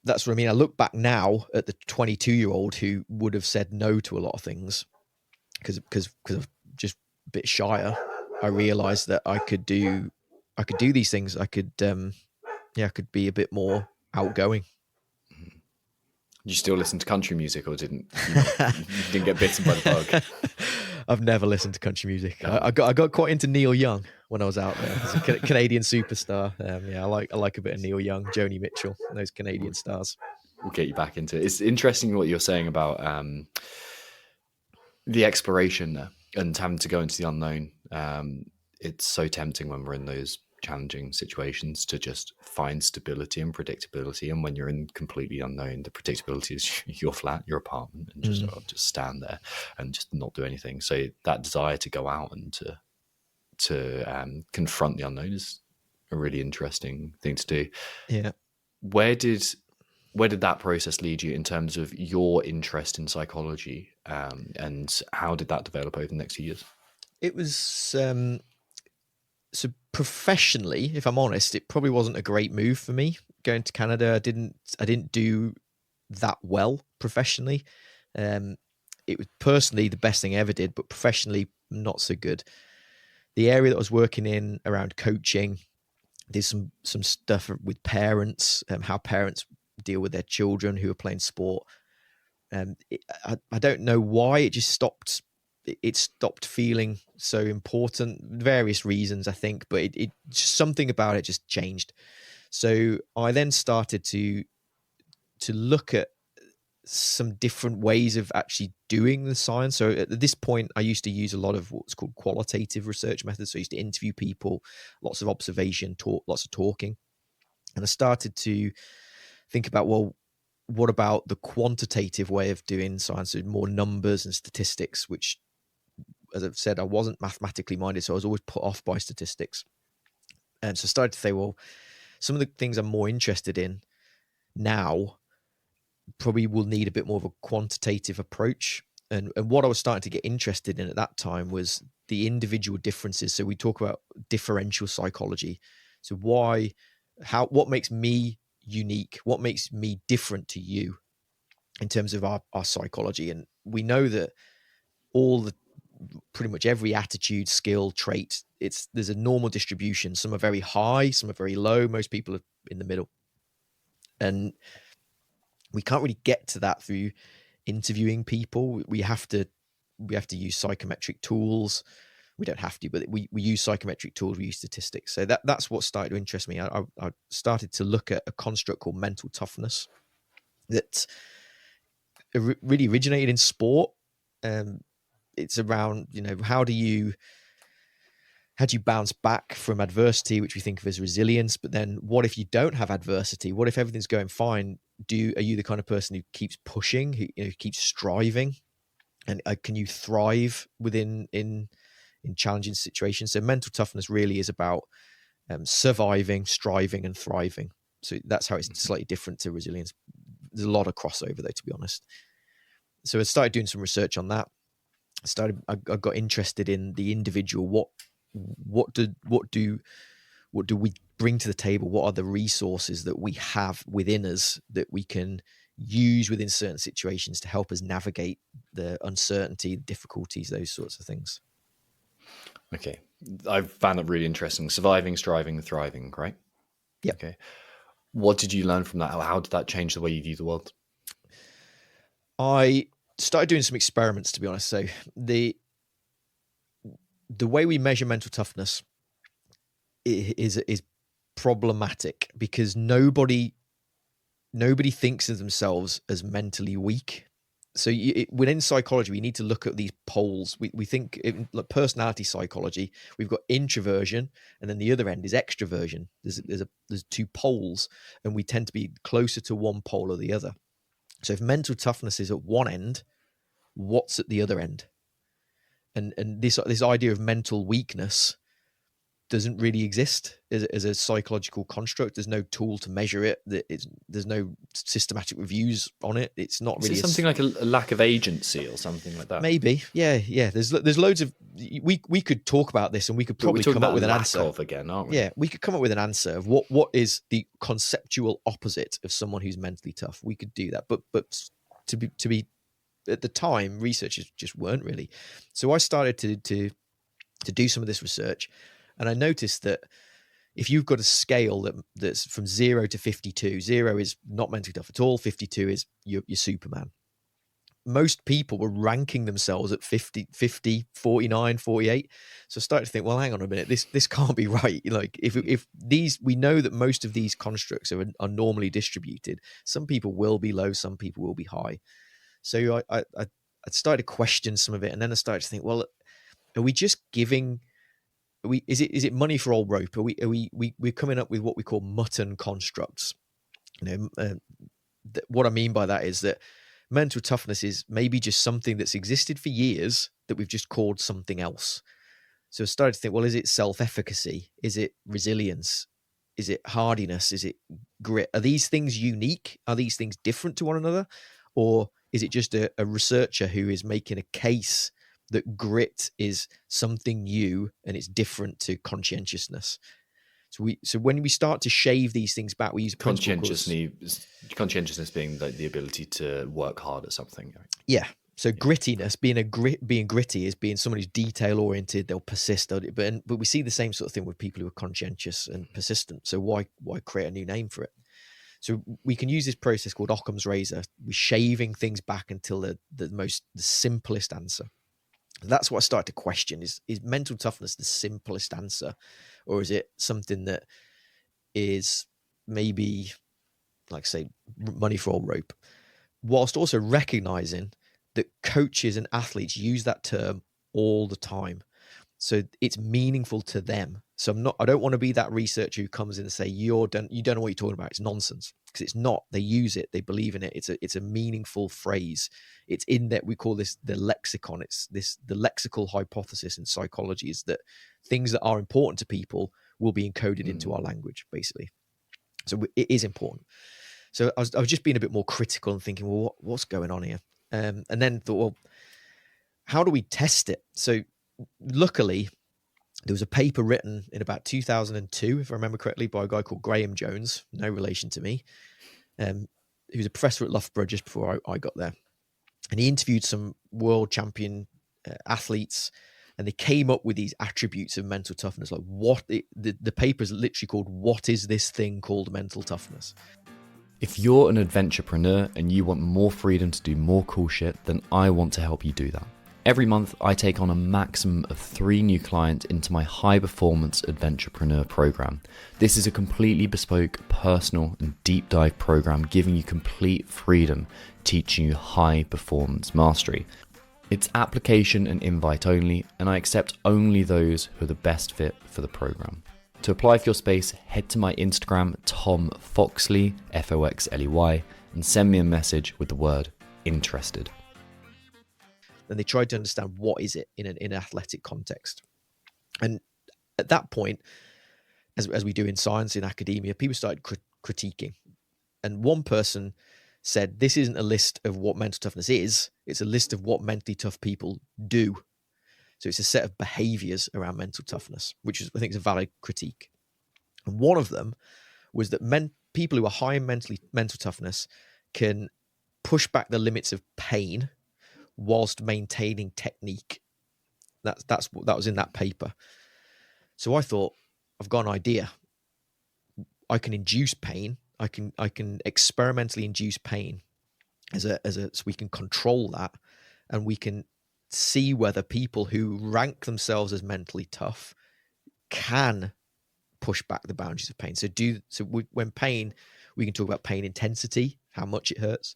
that's what I mean. I look back now at the 22-year-old who would have said no to a lot of things because of just a bit shyer. I realized that I could do these things. I could be a bit more outgoing. You still listen to country music, or didn't you didn't get bitten by the bug? I've never listened to country music. I got quite into Neil Young when I was out there. He's a Canadian superstar. I like a bit of Neil Young, Joni Mitchell, those Canadian stars. We'll get you back into it. It's interesting what you're saying about the exploration and having to go into the unknown. It's so tempting when we're in those challenging situations to just find stability and predictability. And when you're in completely unknown, the predictability is your flat, your apartment, and just stand there and just not do anything. So that desire to go out and to confront the unknown is a really interesting thing to do. Yeah. Where did that process lead you in terms of your interest in psychology, and how did that develop over the next few years? It was so professionally, if I'm honest, it probably wasn't a great move for me going to Canada. I didn't do that well professionally. It was personally the best thing I ever did, but professionally not so good. The area that I was working in around coaching, did some stuff with parents, how parents deal with their children who are playing sport. I don't know why it just stopped. It stopped feeling so important. Various reasons, I think, but it just something about it just changed. So I then started to look at some different ways of actually doing the science. So at this point, I used to use a lot of what's called qualitative research methods. So I used to interview people, lots of observation, lots of talking. And I started to think about, well, what about the quantitative way of doing science, so more numbers and statistics, which, as I've said, I wasn't mathematically minded, so I was always put off by statistics. And so I started to say, well, some of the things I'm more interested in now probably will need a bit more of a quantitative approach. And what I was starting to get interested in at that time was the individual differences. So we talk about differential psychology. So what makes me unique? What makes me different to you in terms of our psychology? And we know that pretty much every attitude, skill, trait, there's a normal distribution. Some are very high, some are very low. Most people are in the middle. And we can't really get to that through interviewing people. We have to use psychometric tools. We don't have to, but we use psychometric tools. We use statistics. So that's what started to interest me. I started to look at a construct called mental toughness that really originated in sport. It's around, how do you bounce back from adversity, which we think of as resilience? But then what if you don't have adversity? What if everything's going fine? Are you the kind of person who keeps pushing, who keeps striving? And can you thrive in challenging situations? So mental toughness really is about surviving, striving, and thriving. So that's how it's slightly different to resilience. There's a lot of crossover, though, to be honest. So I started doing some research on that. I got interested in the individual. What do we bring to the table? What are the resources that we have within us that we can use within certain situations to help us navigate the uncertainty, difficulties, those sorts of things? Okay. I've found that really interesting. Surviving, striving, thriving, right? Yeah. Okay. What did you learn from that? How did that change the way you view the world? I started doing some experiments, to be honest. So the way we measure mental toughness is problematic because nobody thinks of themselves as mentally weak. So within psychology, we need to look at these poles. We think in like personality psychology, we've got introversion, and then the other end is extroversion. There's two poles, and we tend to be closer to one pole or the other. So if mental toughness is at one end, what's at the other end? And this idea of mental weakness doesn't really exist as a psychological construct. There's no tool to measure it. There's no systematic reviews on it. It's not really something like a lack of agency or something like that. Maybe, yeah. There's loads of we could talk about this, and we could probably come up with an answer again, aren't we? Yeah, we could come up with an answer of what is the conceptual opposite of someone who's mentally tough. We could do that, but to be at the time, researchers just weren't really. So I started to do some of this research. And I noticed that if you've got a scale that's from 0 to 52, 0 is not mentally tough at all, 52 is you're Superman. Most people were ranking themselves at 50, 49, 48. So I started to think, well, hang on a minute, this can't be right. Like if these, we know that most of these constructs are normally distributed. Some people will be low, some people will be high. So I started to question some of it, and then I started to think, well, are we just giving? Is it money for old rope? We're coming up with what we call mutton constructs. What I mean by that is that mental toughness is maybe just something that's existed for years that we've just called something else. So I started to think, well, is it self-efficacy? Is it resilience? Is it hardiness? Is it grit? Are these things unique? Are these things different to one another? Or is it just a researcher who is making a case that grit is something new and it's different to conscientiousness? So when we start to shave these things back, we use conscientiousness being the ability to work hard at something. Right? Yeah. So grittiness, being gritty is being someone who's detail oriented. They'll persist, but we see the same sort of thing with people who are conscientious and persistent. So why create a new name for it? So we can use this process called Occam's razor. We're shaving things back until the simplest answer. That's what I started to question: is mental toughness the simplest answer, or is it something that is maybe, like say, money for old rope? Whilst also recognizing that coaches and athletes use that term all the time, so it's meaningful to them. So I don't want to be that researcher who comes in and say you don't know what you're talking about. It's nonsense, because it's not. They use it. They believe in it. It's a meaningful phrase. It's in that we call this the lexicon. It's the lexical hypothesis in psychology is that things that are important to people will be encoded into our language, basically. So it is important. So I was just being a bit more critical and thinking, well, what's going on here? And then thought, well, how do we test it? So luckily, there was a paper written in about 2002, if I remember correctly, by a guy called Graham Jones, no relation to me. He was a professor at Loughborough just before I got there. And he interviewed some world champion athletes, and they came up with these attributes of mental toughness. Like the paper is literally called, "What is this thing called mental toughness?" If you're an adventurepreneur and you want more freedom to do more cool shit, then I want to help you do that. Every month, I take on a maximum of 3 new clients into my high performance Adventurepreneur program. This is a completely bespoke, personal and deep dive program giving you complete freedom, teaching you high performance mastery. It's application and invite only, and I accept only those who are the best fit for the program. To apply for your space, head to my Instagram, Tom Foxley, Foxley, and send me a message with the word interested. And they tried to understand what is it in an athletic context. And at that point, as we do in science, in academia, people started critiquing. And one person said, this isn't a list of what mental toughness is, it's a list of what mentally tough people do. So it's a set of behaviors around mental toughness, which is, I think, is a valid critique. And one of them was that people who are high in mental toughness can push back the limits of pain whilst maintaining technique. That was in that paper. So I thought, I've got an idea. I can induce pain. I can experimentally induce pain so we can control that, and we can see whether people who rank themselves as mentally tough can push back the boundaries of pain. When pain, we can talk about pain intensity, how much it hurts,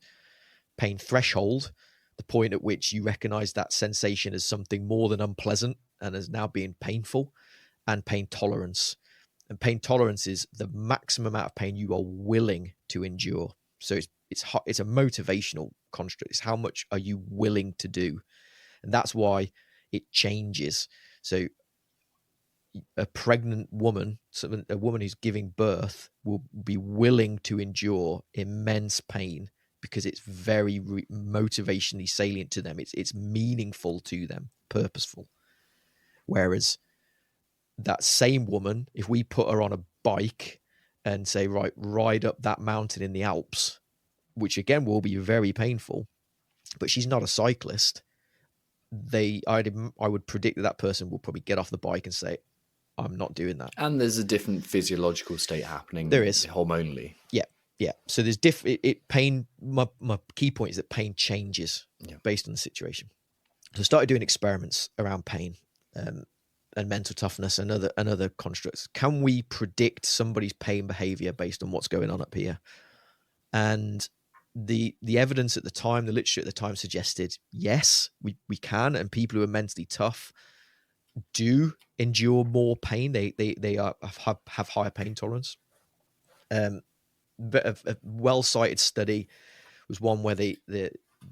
pain threshold, the point at which you recognize that sensation as something more than unpleasant and as now being painful, and pain tolerance. And pain tolerance is the maximum amount of pain you are willing to endure. So it's a motivational construct. It's how much are you willing to do, and that's why it changes. So a pregnant woman, a woman who's giving birth, will be willing to endure immense pain because it's very motivationally salient to them. It's meaningful to them, purposeful. Whereas that same woman, if we put her on a bike and say, right, ride up that mountain in the Alps, which again will be very painful, but she's not a cyclist, I would predict that person will probably get off the bike and say, I'm not doing that. And there's a different physiological state happening. There is. Hormonally. Yeah. So there's pain. My key point is that pain changes based on the situation. So I started doing experiments around pain and mental toughness and other constructs. Can we predict somebody's pain behavior based on what's going on up here? And the evidence at the time, the literature at the time suggested, yes, we can. And people who are mentally tough do endure more pain. They have higher pain tolerance. But a well-cited study was one where the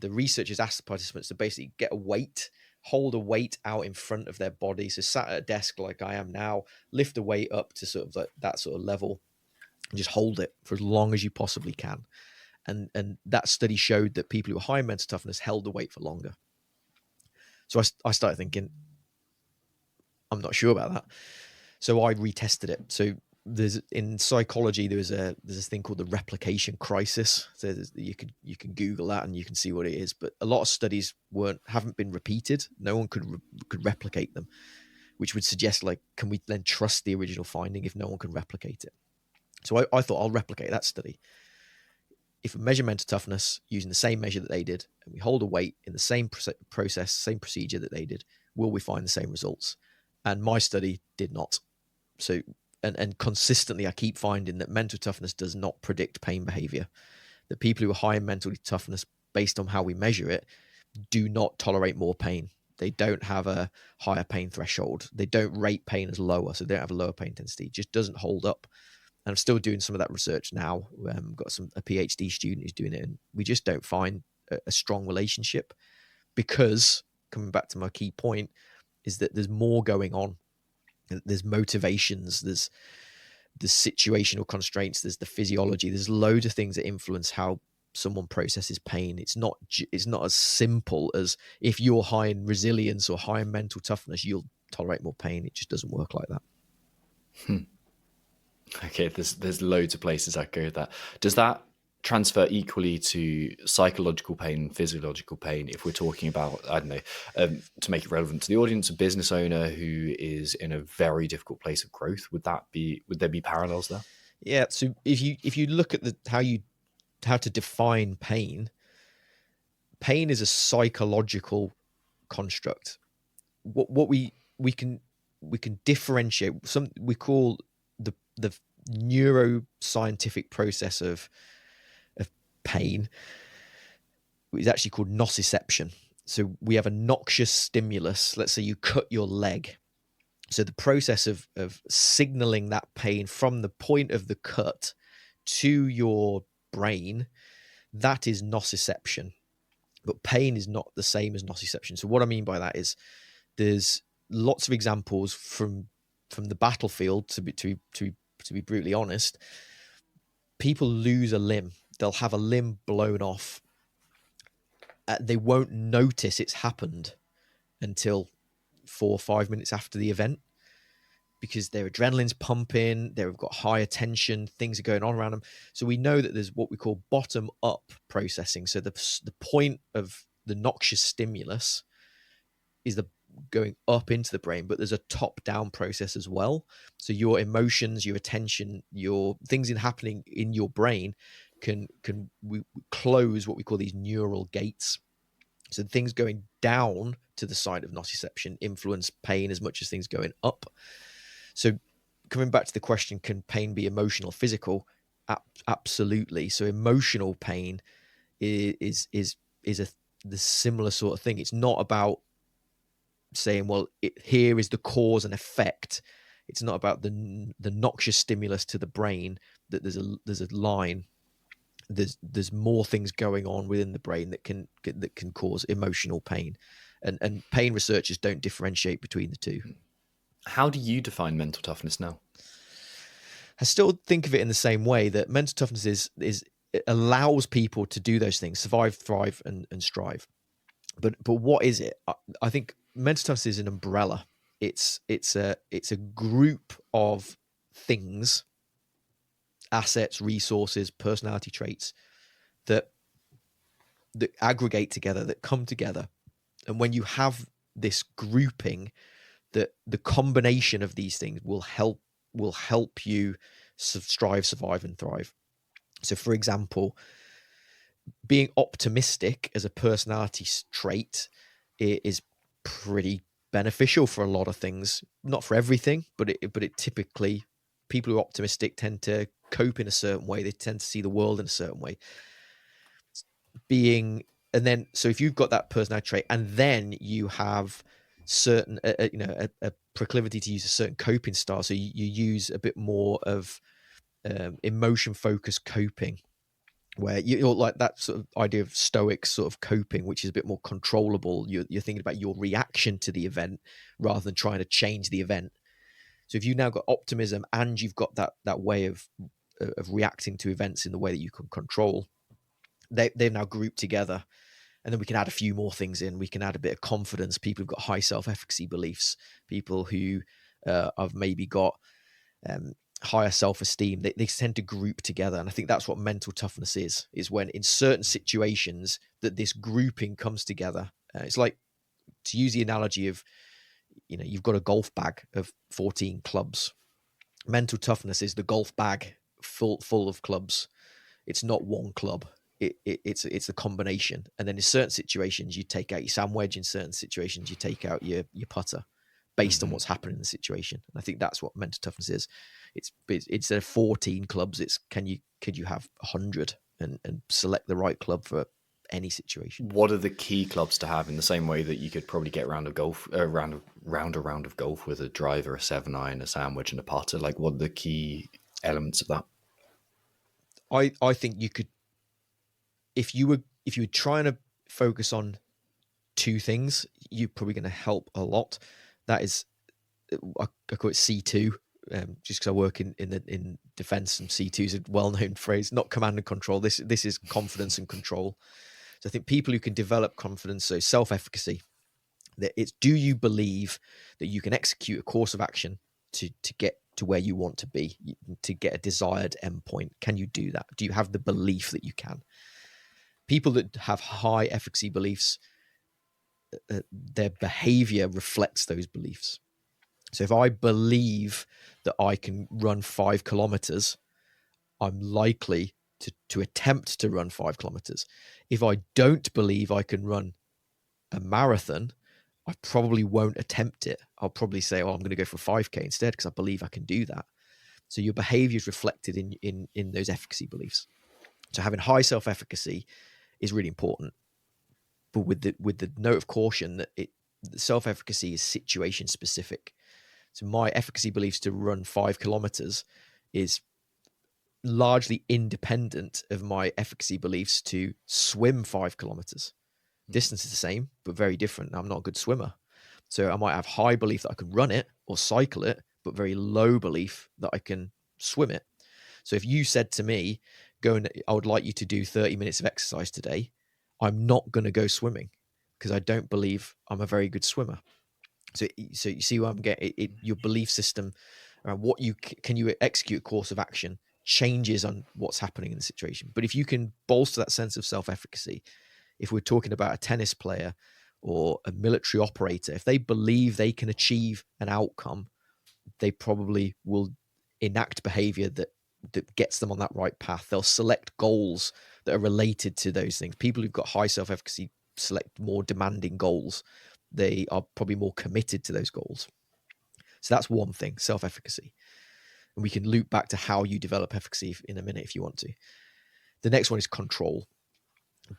researchers asked the participants to basically get a weight, hold a weight out in front of their body. So sat at a desk like I am now, lift the weight up to sort of like that sort of level, and just hold it for as long as you possibly can. And that study showed that people who were high in mental toughness held the weight for longer. So I started thinking, I'm not sure about that. So I retested it. So in psychology, there's this thing called the replication crisis. So you can Google that and you can see what it is. But a lot of studies haven't been repeated. No one could replicate them, which would suggest, like, can we then trust the original finding if no one can replicate it? So I thought I'll replicate that study. If we measure mental toughness using the same measure that they did, and we hold a weight in the same process, same procedure that they did, will we find the same results? And my study did not. So, and consistently, I keep finding that mental toughness does not predict pain behavior. That people who are high in mental toughness, based on how we measure it, do not tolerate more pain. They don't have a higher pain threshold. They don't rate pain as lower, so they don't have a lower pain intensity. It just doesn't hold up. And I'm still doing some of that research now. Got a PhD student who's doing it, and we just don't find a strong relationship because, coming back to my key point, is that there's more going on. There's motivations, there's the situational constraints, there's the physiology, there's loads of things that influence how someone processes pain. It's not as simple as if you're high in resilience or high in mental toughness, you'll tolerate more pain. It just doesn't work like that. Okay, there's loads of places I go with that. Does that transfer equally to psychological pain and physiological pain if we're talking about, I don't know, to make it relevant to the audience, a business owner who is in a very difficult place of growth? Would there be parallels there? Yeah. So if you look at how to define pain is a psychological construct. What we can differentiate, we call the neuroscientific process of pain is actually called nociception. So we have a noxious stimulus. Let's say you cut your leg. So the process of signaling that pain from the point of the cut to your brain, that is nociception. But pain is not the same as nociception. So what I mean by that is there's lots of examples from the battlefield, to be brutally honest. People lose a limb. They'll have a limb blown off. They won't notice it's happened until 4 or 5 minutes after the event because their adrenaline's pumping, they've got high attention, things are going on around them. So we know that there's what we call bottom-up processing. So the point of the noxious stimulus is going up into the brain, but there's a top-down process as well. So your emotions, your attention, your things happening in your brain we close what we call these neural gates. So things going down to the side of nociception influence pain as much as things going up. So coming back to the question, can pain be emotional, physical? Absolutely. So emotional pain is the similar sort of thing. It's not about saying, well, here is the cause and effect. It's not about the noxious stimulus to the brain, that there's a line. There's more things going on within the brain that can cause emotional pain, and pain researchers don't differentiate between the two. How do you define mental toughness now? I still think of it in the same way, that mental toughness is it allows people to do those things: survive, thrive, and strive. But what is it? I think mental toughness is an umbrella. It's a group of things, assets, resources, personality traits that aggregate together, that come together. And when you have this grouping, that the combination of these things will help you strive, survive, and thrive. So, for example, being optimistic as a personality trait is pretty beneficial for a lot of things. Not for everything, but it typically, people who are optimistic tend to cope in a certain way. They tend to see the world in a certain way. So if you've got that personality trait, and then you have certain, a proclivity to use a certain coping style, so you use a bit more of emotion focused coping, where you're like that sort of idea of stoic sort of coping, which is a bit more controllable. You're thinking about your reaction to the event rather than trying to change the event. So if you've now got optimism and you've got that way of reacting to events in the way that you can control, they've now grouped together. And then we can add a few more things in. We can add a bit of confidence. People who've got high self-efficacy beliefs, people who have maybe got higher self-esteem, they tend to group together. And I think that's what mental toughness is when in certain situations that this grouping comes together. It's like, to use the analogy of, you've got a golf bag of 14 clubs. Mental toughness is the golf bag full of clubs. It's not one club. It's a combination. And then in certain situations, you take out your sand wedge. In certain situations, you take out your putter, based on what's happening in the situation. And I think that's what mental toughness is. It's instead of 14 clubs, it's could you have 100 and select the right club for any situation. What are the key clubs to have, in the same way that you could probably get around a round of golf with a driver, a 7-iron, a sandwich, and a putter? Like, what are the key elements of that? I think you could, if you were trying to focus on two things, you're probably going to help a lot. That is, I call it C2, just because I work in defense, and C2 is a well-known phrase, not command and control. This is confidence and control. So I think people who can develop confidence, so self-efficacy, that it's, do you believe that you can execute a course of action to get to where you want to be, to get a desired endpoint? Can you do that? Do you have the belief that you can? People that have high efficacy beliefs, their behavior reflects those beliefs. So if I believe that I can run 5 kilometers, I'm likely to attempt to run 5 kilometers. If I don't believe I can run a marathon, I probably won't attempt it. I'll probably say, I'm going to go for 5K instead, because I believe I can do that. So your behavior is reflected in those efficacy beliefs. So having high self-efficacy is really important, but with the note of caution that self-efficacy is situation specific. So my efficacy beliefs to run 5 kilometers is largely independent of my efficacy beliefs to swim 5 kilometers. Distance is the same, but very different. I'm not a good swimmer. So I might have high belief that I could run it or cycle it, but very low belief that I can swim it. So if you said to me, I would like you to do 30 minutes of exercise today, I'm not going to go swimming, because I don't believe I'm a very good swimmer. So you see where I'm getting your belief system around what can you execute a course of action changes on what's happening in the situation. But if you can bolster that sense of self-efficacy, if we're talking about a tennis player or a military operator, if they believe they can achieve an outcome, they probably will enact behavior that gets them on that right path. They'll select goals that are related to those things. People who've got high self-efficacy select more demanding goals. They are probably more committed to those goals. So that's one thing, self-efficacy. And we can loop back to how you develop efficacy in a minute if you want to. The next one is control.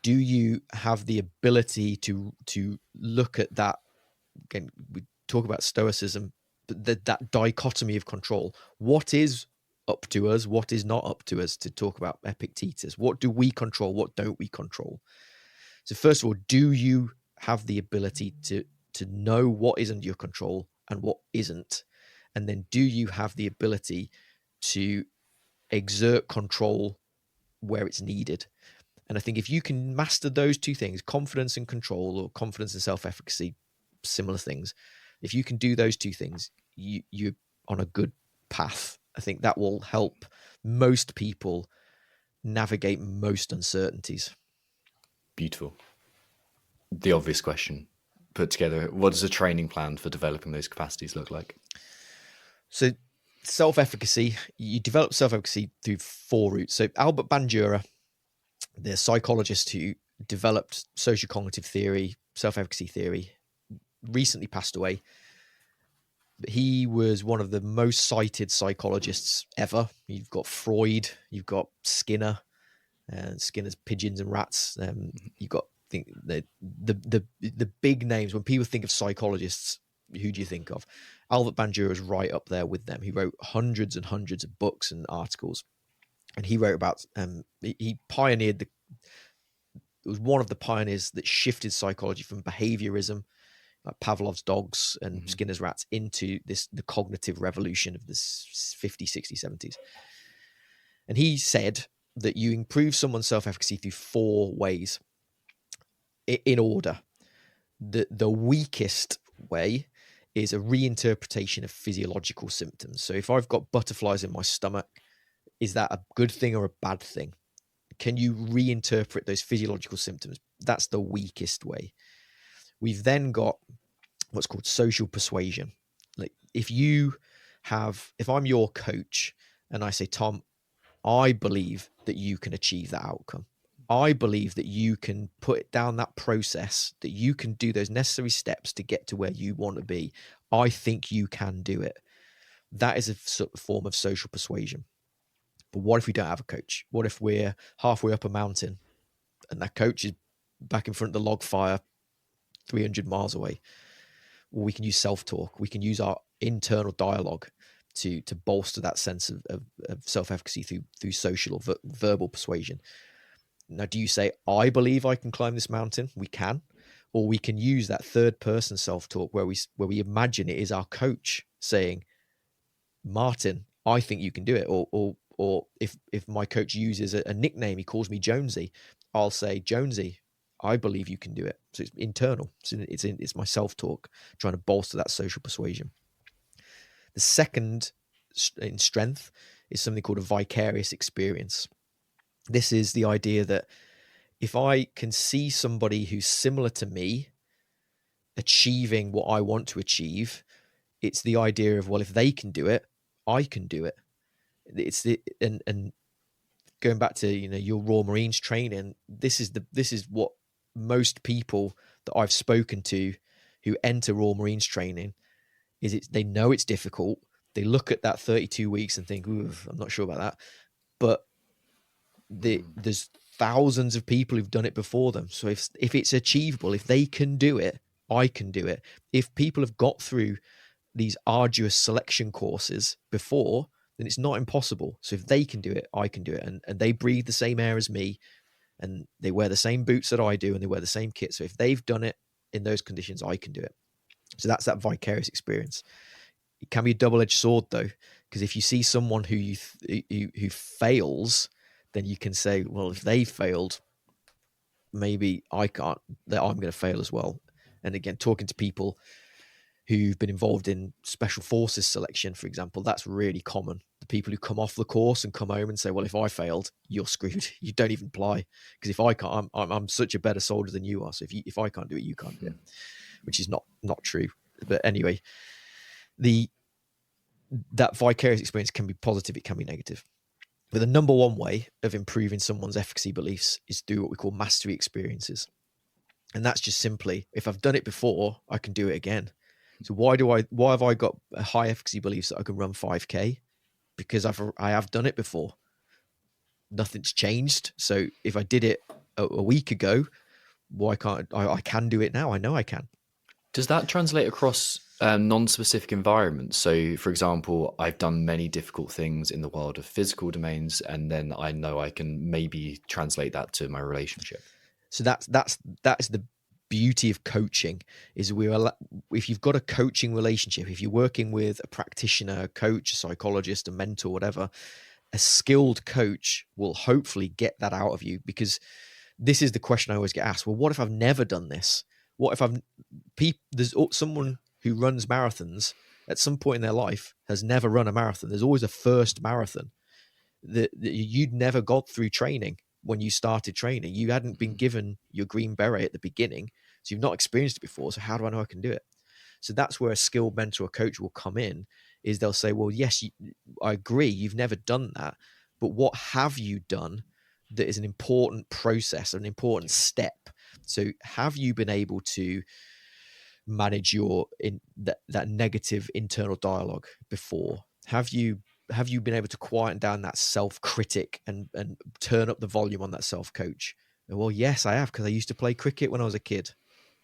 Do you have the ability to look at that? Again, we talk about stoicism, but that dichotomy of control. What is up to us? What is not up to us? To talk about Epictetus, what do we control? What don't we control? So first of all, do you have the ability to know what is under your control and what isn't? And then do you have the ability to exert control where it's needed? And I think if you can master those two things, confidence and control, or confidence and self-efficacy, similar things, if you can do those two things, you're on a good path. I think that will help most people navigate most uncertainties. Beautiful. The obvious question put together, what does a training plan for developing those capacities look like? So self-efficacy, you develop self-efficacy through 4 routes. So Albert Bandura, the psychologist who developed social cognitive theory, self-efficacy theory, recently passed away. He was one of the most cited psychologists ever. You've got Freud, you've got Skinner, and Skinner's Pigeons and Rats. You've got the big names. When people think of psychologists, who do you think of? Albert Bandura is right up there with them. He wrote hundreds and hundreds of books and articles, and he wrote about. He pioneered it was one of the pioneers that shifted psychology from behaviorism, like Pavlov's dogs and Skinner's rats, into the cognitive revolution of the 50s, 60s, 70s. And he said that you improve someone's self-efficacy through 4 ways in order. The weakest way is a reinterpretation of physiological symptoms. So if I've got butterflies in my stomach, is that a good thing or a bad thing? Can you reinterpret those physiological symptoms? That's the weakest way. We've then got what's called social persuasion. Like if I'm your coach and I say, Tom, I believe that you can achieve that outcome. I believe that you can put it down that process, that you can do those necessary steps to get to where you want to be. I think you can do it. That is a sort of form of social persuasion. But what if we don't have a coach? What if we're halfway up a mountain and that coach is back in front of the log fire 300 miles away? Well, we can use self-talk. We can use our internal dialogue to bolster that sense of self-efficacy through social or verbal persuasion. Now, do you say, I believe I can climb this mountain? We can. Or we can use that third person self-talk where we imagine it is our coach saying, Martin, I think you can do it. Or if my coach uses a nickname, he calls me Jonesy, I'll say, Jonesy, I believe you can do it. So it's internal. It's my self-talk, trying to bolster that social persuasion. The second in strength is something called a vicarious experience. This is the idea that if I can see somebody who's similar to me achieving what I want to achieve, it's the idea of, well, if they can do it, I can do it. And going back to your Royal Marines training, this is what most people that I've spoken to who enter Royal Marines training is they know it's difficult. They look at that 32 weeks and think, I'm not sure about that. But there's thousands of people who've done it before them. So if it's achievable, if they can do it, I can do it. If people have got through these arduous selection courses before, then it's not impossible. So if they can do it, I can do it. And they breathe the same air as me, and they wear the same boots that I do, and they wear the same kit. So if they've done it in those conditions, I can do it. So that's that vicarious experience. It can be a double-edged sword, though, because if you see someone who fails, then you can say, well, if they failed, maybe I can't. That I'm going to fail as well. And again, talking to people who've been involved in special forces selection, for example, that's really common. The people who come off the course and come home and say, well, if I failed, you're screwed. You don't even apply, because if I can't, I'm such a better soldier than you are. So if I can't do it, you can't do it, which is not true. But anyway, that vicarious experience can be positive, it can be negative. But the number one way of improving someone's efficacy beliefs is through what we call mastery experiences. And that's just simply, if I've done it before, I can do it again. So why have I got a high efficacy beliefs that I can run 5K? because I have done it before. Nothing's changed. So if I did it a week ago, why can't I can do it now? I know I can. Does that translate across non-specific environments? So, for example, I've done many difficult things in the world of physical domains, and then I know I can maybe translate that to my relationship. So that's the beauty of coaching, is if you've got a coaching relationship, if you're working with a practitioner, a coach, a psychologist, a mentor, whatever, a skilled coach will hopefully get that out of you. Because this is the question I always get asked. Well, what if I've never done this? What if there's someone who runs marathons at some point in their life has never run a marathon. There's always a first marathon that you'd never got through training. When you started training, you hadn't been given your green beret at the beginning, so you've not experienced it before. So how do I know I can do it? So that's where a skilled mentor or coach will come in, is they'll say, well, yes, I agree, you've never done that, but what have you done that is an important process, an important step? So have you been able to manage that negative internal dialogue before? Have you been able to quieten down that self-critic and turn up the volume on that self-coach? Well, yes, I have, because I used to play cricket when I was a kid.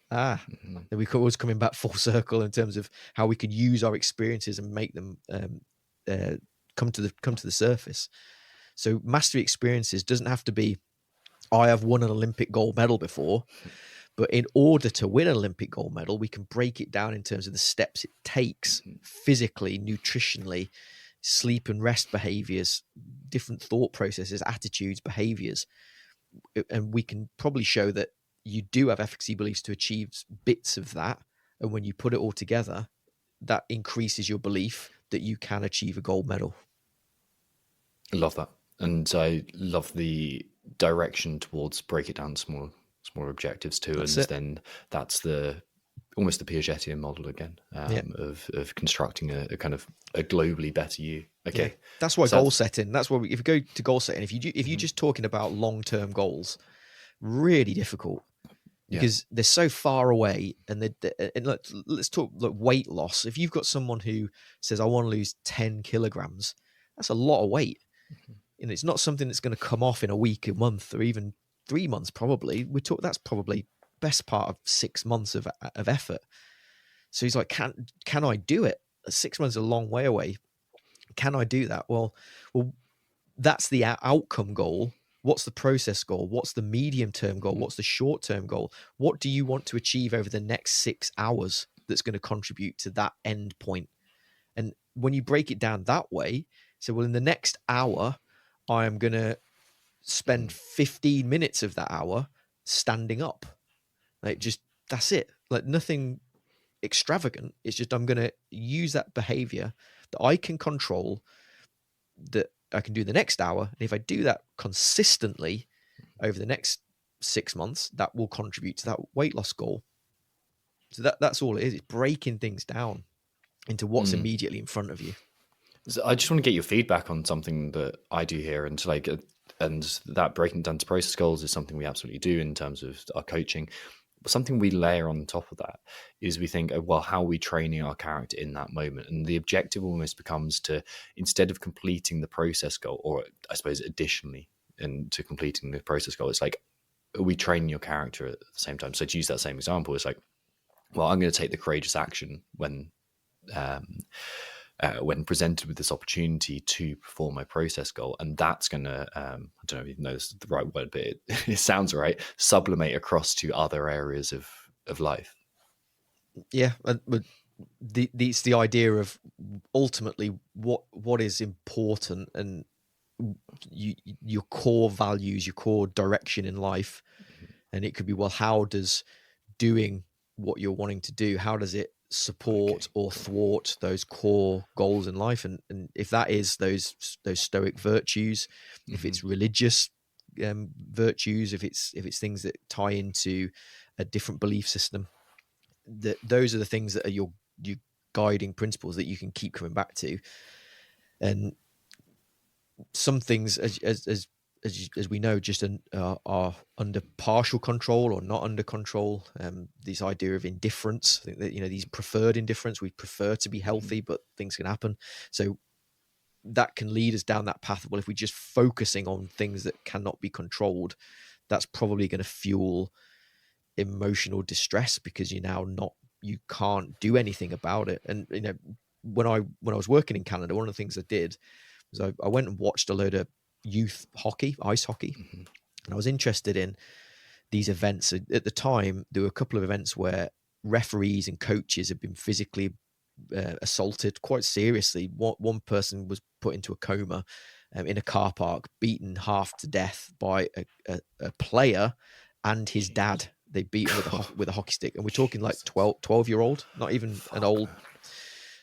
Then we always coming back full circle in terms of how we can use our experiences and make them come to the surface. So mastery experiences doesn't have to be, I have won an Olympic gold medal before. But in order to win an Olympic gold medal, we can break it down in terms of the steps it takes physically, nutritionally, sleep and rest behaviors, different thought processes, attitudes, behaviors. And we can probably show that you do have efficacy beliefs to achieve bits of that. And when you put it all together, that increases your belief that you can achieve a gold medal. I love that. And I love the direction towards break it down to smaller objectives too. Then that's almost the Piagetian model again, of constructing a kind of a globally better you. Okay. Yeah. That's why goal setting, if you go to goal setting, if you're just talking about long-term goals, really difficult, because they're so far away. And let's talk like weight loss. If you've got someone who says, I want to lose 10 kilograms, that's a lot of weight. And it's not something that's going to come off in a week, a month, or even 3 months. Probably that's probably best part of 6 months of effort. So he's like, can I do it? 6 months is a long way away. Can I do that? Well, that's the outcome goal. What's the process goal? What's the medium term goal? What's the short term goal? What do you want to achieve over the next 6 hours that's going to contribute to that end point? And when you break it down that way, so well, in the next hour, I am going to spend 15 minutes of that hour standing up. Like, just, that's it. Like, nothing extravagant. It's just, I'm going to use that behavior that I can control, that I can do the next hour. And if I do that consistently over the next 6 months, that will contribute to that weight loss goal. So that's all it is. It's breaking things down into what's immediately in front of you. So I just want to get your feedback on something that I do here, and and that breaking down to process goals is something we absolutely do in terms of our coaching. But something we layer on top of that is we think, well, how are we training our character in that moment? And the objective almost becomes to, instead of completing the process goal, or I suppose additionally into completing the process goal, it's like, are we training your character at the same time? So to use that same example, it's like, well, I'm going to take the courageous action when presented with this opportunity to perform my process goal. And that's going to, I don't know if you know this is the right word, but it sounds right, sublimate across to other areas of life. Yeah. But it's the idea of ultimately what is important, and your core values, your core direction in life. And it could be, well, how does doing what you're wanting to do, how does it support or thwart those core goals in life? And if that is those stoic virtues, if it's religious virtues, if it's things that tie into a different belief system, those are the things that are your guiding principles that you can keep coming back to. And some things, as we know, just are under partial control or not under control. This idea of indifference, I think that, these preferred indifference, we prefer to be healthy, but things can happen. So that can lead us down that path. Well, if we're just focusing on things that cannot be controlled, that's probably going to fuel emotional distress, because you can't do anything about it. And when I was working in Canada, one of the things I did was I went and watched a load of youth hockey, ice hockey, and I was interested in these events. At the time, there were a couple of events where referees and coaches had been physically assaulted quite seriously. One person was put into a coma in a car park, beaten half to death by a player and his dad. They beat him with a hockey stick, and we're talking like 12-year-old, not even an old.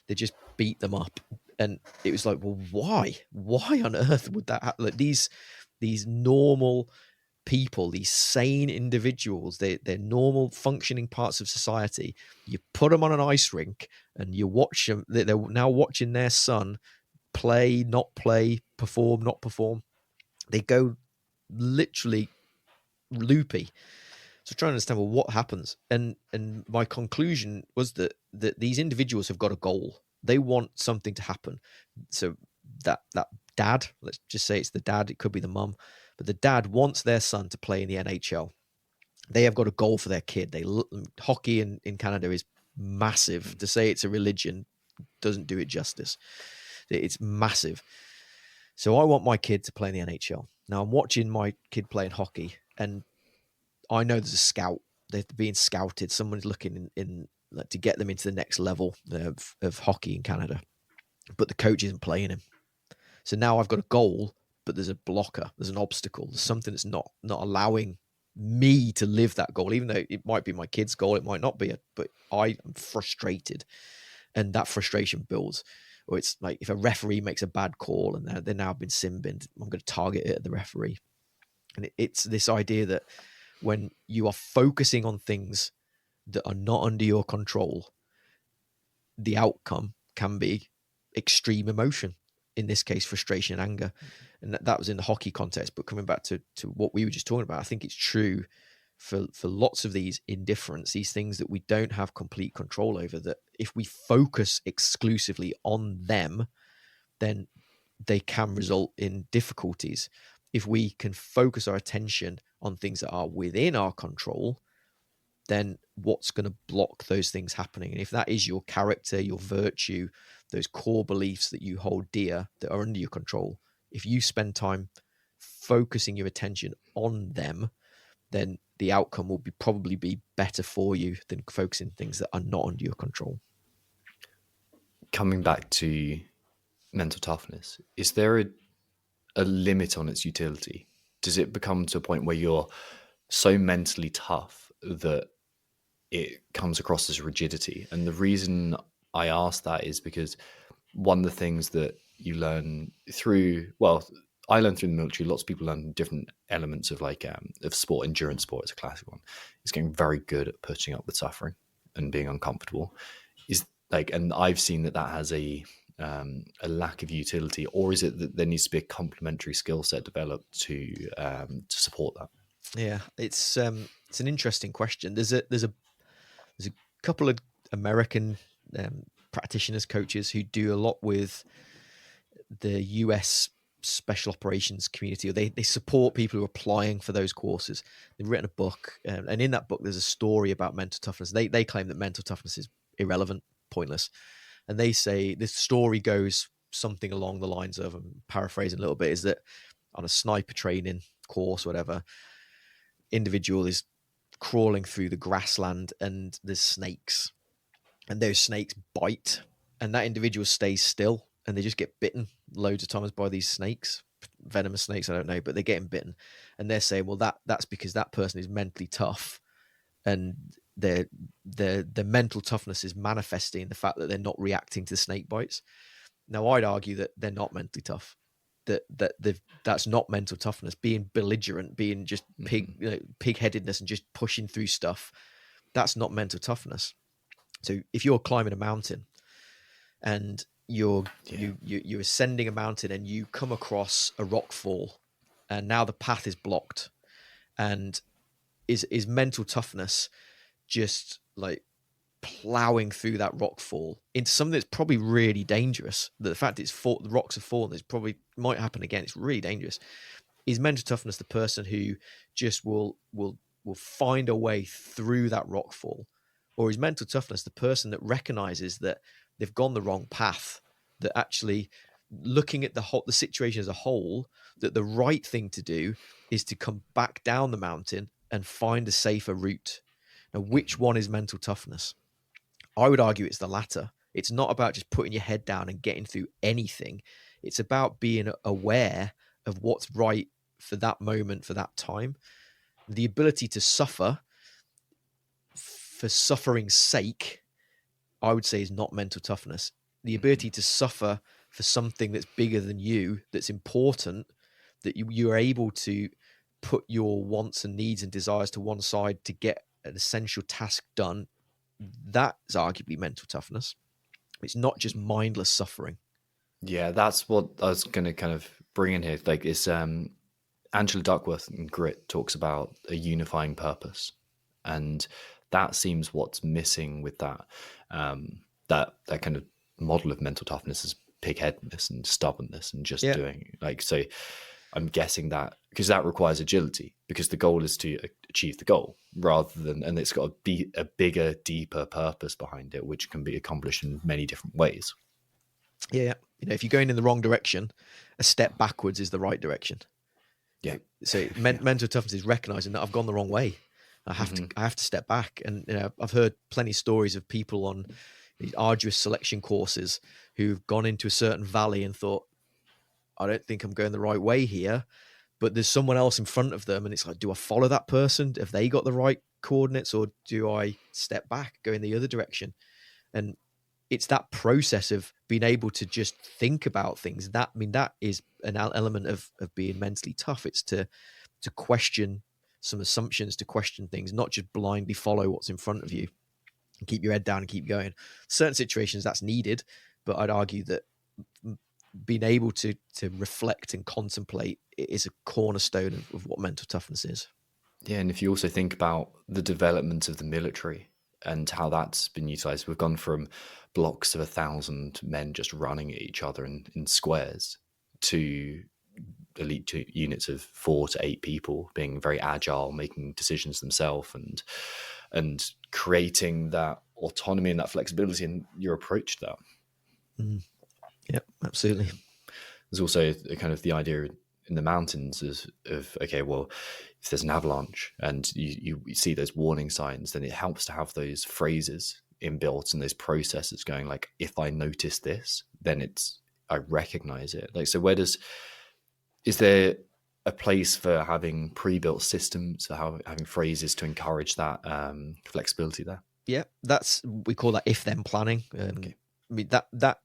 They just beat them up, and it was like, well, why on earth would that happen? Like these normal people, these sane individuals, they're normal functioning parts of society. You put them on an ice rink and you watch them. They're now watching their son play, not play, perform, not perform. They go literally loopy. So trying to understand, well, what happens? And my conclusion was that these individuals have got a goal. They want something to happen. So that dad, let's just say it's the dad, it could be the mum, but the dad wants their son to play in the NHL. They have got a goal for their kid. Hockey in Canada is massive. To say it's a religion doesn't do it justice. It's massive. So I want my kid to play in the NHL. Now I'm watching my kid playing hockey, and I know there's a scout. They're being scouted. Someone's looking in like, to get them into the next level of hockey in Canada, but the coach isn't playing him. So now I've got a goal, but there's a blocker. There's an obstacle. There's something that's not allowing me to live that goal, even though it might be my kid's goal. It might not be, but I am frustrated, and that frustration builds. Or it's like if a referee makes a bad call and they're now been sin-binned, I'm going to target it at the referee. And it's this idea that when you are focusing on things that are not under your control, the outcome can be extreme emotion. In this case, frustration and anger. And that was in the hockey context. But coming back to what we were just talking about, I think it's true for lots of these indifference, these things that we don't have complete control over, that if we focus exclusively on them, then they can result in difficulties. If we can focus our attention on things that are within our control, then what's going to block those things happening? And if that is your character, your virtue, those core beliefs that you hold dear that are under your control, if you spend time focusing your attention on them, then the outcome will probably be better for you than focusing things that are not under your control. Coming back to mental toughness, is there a limit on its utility? Does it become to a point where you're so mentally tough that it comes across as rigidity? And the reason I ask that is because one of the things that you learn through, well, I learned through the military, lots of people learn different elements of of sport. Endurance sport is a classic one. It's getting very good at putting up with suffering and being uncomfortable. And I've seen that has a lack of utility, or is it that there needs to be a complementary skill set developed to support that? Yeah, it's an interesting question. There's a couple of American practitioners, coaches who do a lot with the US special operations community, or they support people who are applying for those courses. They've written a book, and in that book there's a story about mental toughness. They claim that mental toughness is irrelevant, pointless, and they say this story goes something along the lines of, I'm paraphrasing a little bit, is that on a sniper training course, whatever, individual is crawling through the grassland and there's snakes, and those snakes bite, and that individual stays still, and they just get bitten loads of times by these snakes, venomous snakes, I don't know, but they're getting bitten. And they're saying, well, that's because that person is mentally tough, and their mental toughness is manifesting in the fact that they're not reacting to snake bites. Now, I'd argue that they're not mentally tough. That's not mental toughness. Being belligerent, being just pig-headedness and just pushing through stuff, that's not mental toughness. So if you're climbing a mountain and you're ascending a mountain and you come across a rock fall, and now the path is blocked, and is mental toughness just like plowing through that rock fall into something that's probably really dangerous. The fact the rocks have fallen, it's probably might happen again. It's really dangerous. Is mental toughness the person who just will find a way through that rock fall, or is mental toughness the person that recognizes that they've gone the wrong path, that actually looking at the situation as a whole, that the right thing to do is to come back down the mountain and find a safer route? Now, which one is mental toughness? I would argue it's the latter. It's not about just putting your head down and getting through anything. It's about being aware of what's right for that moment, for that time. The ability to suffer for suffering's sake, I would say, is not mental toughness. The ability to suffer for something that's bigger than you, that's important, that you are able to put your wants and needs and desires to one side to get an essential task done, that's arguably mental toughness. It's not just mindless suffering. Yeah, that's what I was going to kind of bring in here. Like, it's Angela Duckworth in Grit talks about a unifying purpose, and that seems what's missing with that. That kind of model of mental toughness is pigheadedness and stubbornness and just doing like so. I'm guessing that because that requires agility, because the goal is to achieve the goal rather than, and it's got to be a bigger, deeper purpose behind it, which can be accomplished in many different ways. Yeah. If you're going in the wrong direction, a step backwards is the right direction. Yeah. So mental toughness is recognizing that I've gone the wrong way. I have to step back. And I've heard plenty of stories of people on these arduous selection courses who've gone into a certain valley and thought, I don't think I'm going the right way here, but there's someone else in front of them, and it's like, do I follow that person? Have they got the right coordinates, or do I step back, go in the other direction? And it's that process of being able to just think about things. That is an element of being mentally tough. It's to question some assumptions, to question things, not just blindly follow what's in front of you and keep your head down and keep going. Certain situations that's needed, but I'd argue that being able to reflect and contemplate is a cornerstone of what mental toughness is. Yeah, and if you also think about the development of the military and how that's been utilized, we've gone from blocks of 1,000 men just running at each other in squares to elite units of 4 to 8 people being very agile, making decisions themselves, and creating that autonomy and that flexibility in your approach to that. Yeah, absolutely. There's also a kind of the idea in the mountains of okay, well, if there's an avalanche and you see those warning signs, then it helps to have those phrases inbuilt and those processes going, like, if I notice this, then I recognize it. Like, so is there a place for having pre-built systems, for having phrases to encourage that flexibility there? Yeah, we call that if-then planning. Okay. I mean, that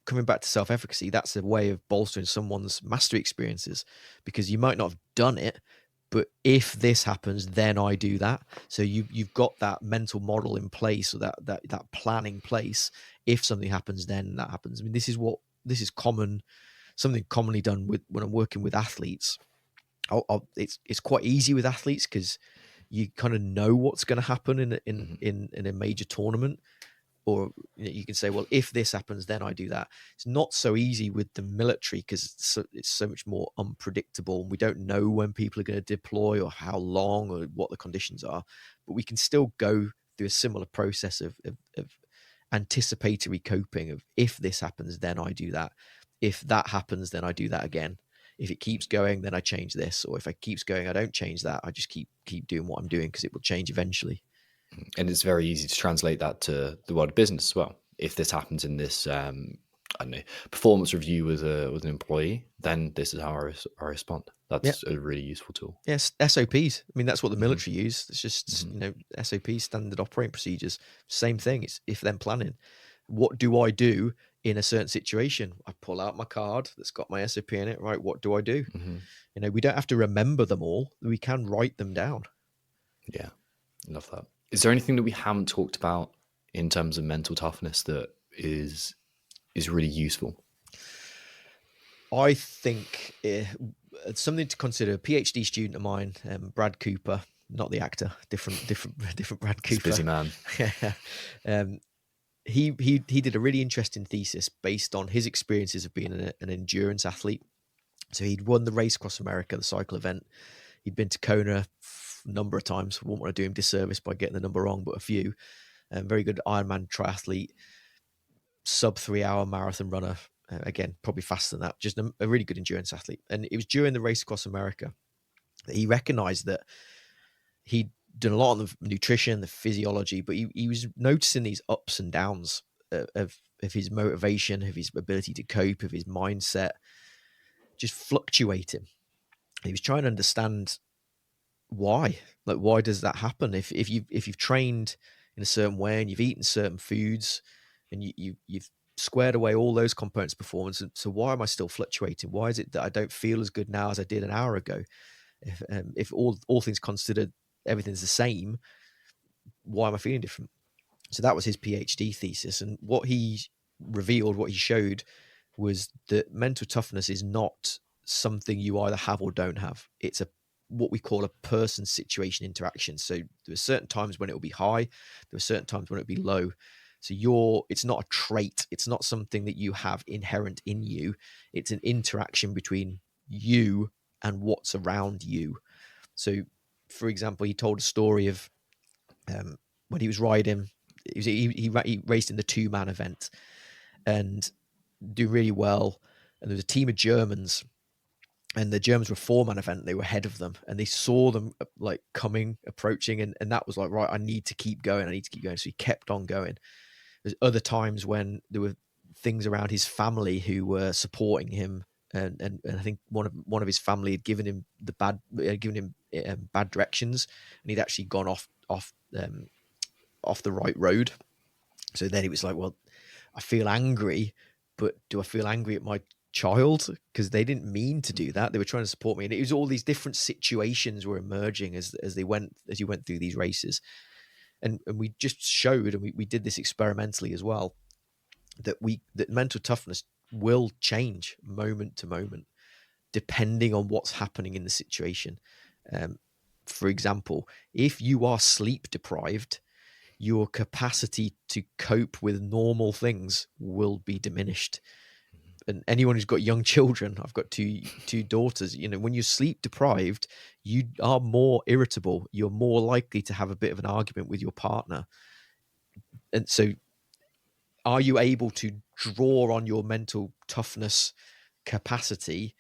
coming back to self-efficacy, that's a way of bolstering someone's mastery experiences, because you might not have done it, but if this happens, then I do that. So you've got that mental model in place, or that plan in place. If something happens, then that happens. I mean, this is something commonly done when I'm working with athletes. It's quite easy with athletes because you kind of know what's going to happen in a major tournament. Or you can say, well, if this happens, then I do that. It's not so easy with the military because it's so much more unpredictable. And we don't know when people are going to deploy or how long or what the conditions are. But we can still go through a similar process of anticipatory coping of, if this happens, then I do that. If that happens, then I do that again. If it keeps going, then I change this. Or if it keeps going, I don't change that. I just keep doing what I'm doing because it will change eventually. And it's very easy to translate that to the world of business as well. If this happens in this, I don't know, performance review with an employee, then this is how I respond. That's a really useful tool. Yes, SOPs. I mean, that's what the military use. It's just SOPs, standard operating procedures. Same thing. It's if-then planning. What do I do in a certain situation? I pull out my card that's got my SOP in it. Right, what do I do? We don't have to remember them all. We can write them down. Yeah, love that. Is there anything that we haven't talked about in terms of mental toughness that is really useful? I think it's something to consider. A PhD student of mine, Brad Cooper, not the actor, different Brad He's a Cooper. busy man. He did a really interesting thesis based on his experiences of being an endurance athlete. So he'd won the Race Across America, the cycle event. He'd been to Kona a number of times. I won't want to do him disservice by getting the number wrong, but a few. Very good Ironman triathlete, sub 3 hour marathon runner. Again, probably faster than that. Just a really good endurance athlete. And it was during the Race Across America that he recognized that he'd done a lot of the nutrition, the physiology, but he was noticing these ups and downs of his motivation, of his ability to cope, of his mindset, just fluctuating. He was trying to understand why. Like, why does that happen? If you've trained in a certain way and you've eaten certain foods and you've squared away all those components of performance, so why am I still fluctuating? Why is it that I don't feel as good now as I did an hour ago? If all things considered, everything's the same, why am I feeling different? So that was his PhD thesis. And what he revealed, what he showed, was that mental toughness is not something you either have or don't have. It's what we call a person situation interaction. So there are certain times when it will be high, there are certain times when it will be low. So it's not a trait. It's not something that you have inherent in you. It's an interaction between you and what's around you. So, for example, he told a story of when he was riding. He raced in the 2-man event and do really well. And there was a team of Germans, and the Germans were a 4-man event. They were ahead of them, and they saw them like approaching, and that was like, right, I need to keep going. So he kept on going. There's other times when there were things around his family who were supporting him, and I think one of his family had given him bad directions, and he'd actually gone off the right road. So then it was like, well, I feel angry, but do I feel angry at my child? Because they didn't mean to do that. They were trying to support me. And it was all these different situations were emerging as you went through these races. And we just showed, and we did this experimentally as well, that mental toughness will change moment to moment, depending on what's happening in the situation. For example, if you are sleep deprived, your capacity to cope with normal things will be diminished. And anyone who's got young children, I've got two daughters, when you're sleep deprived, you are more irritable. You're more likely to have a bit of an argument with your partner. And so are you able to draw on your mental toughness capacity?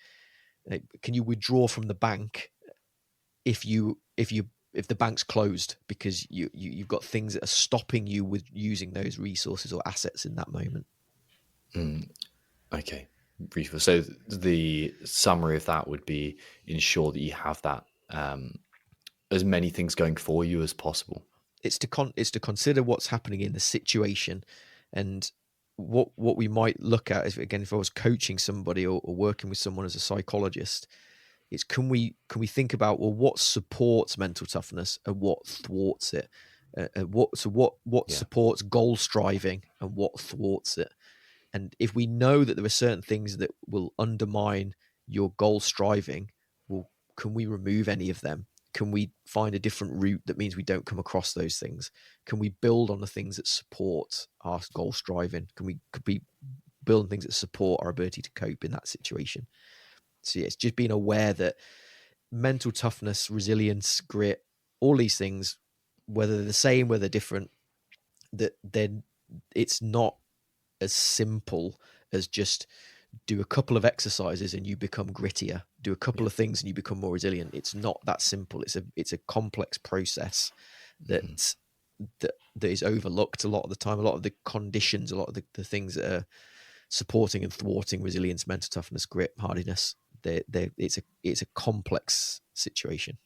Can you withdraw from the bank if the bank's closed because you've got things that are stopping you with using those resources or assets in that moment? Okay, beautiful. So the summary of that would be ensure that you have that as many things going for you as possible. It's to consider what's happening in the situation, and what we might look at is, again, if I was coaching somebody or working with someone as a psychologist, it's can we think about, well, what supports mental toughness and what thwarts it? What supports goal striving and what thwarts it? And if we know that there are certain things that will undermine your goal striving, well, can we remove any of them? Can we find a different route that means we don't come across those things? Can we build on the things that support our goal striving? Could we build on things that support our ability to cope in that situation? So yeah, it's just being aware that mental toughness, resilience, grit, all these things, whether they're the same, whether they're different, that then it's not as simple as just do a couple of exercises and you become grittier, do a couple of things and you become more resilient. It's not that simple. It's a complex process that is overlooked a lot of the time. A lot of the conditions, a lot of the things that are supporting and thwarting resilience, mental toughness, grit, hardiness, it's a complex situation.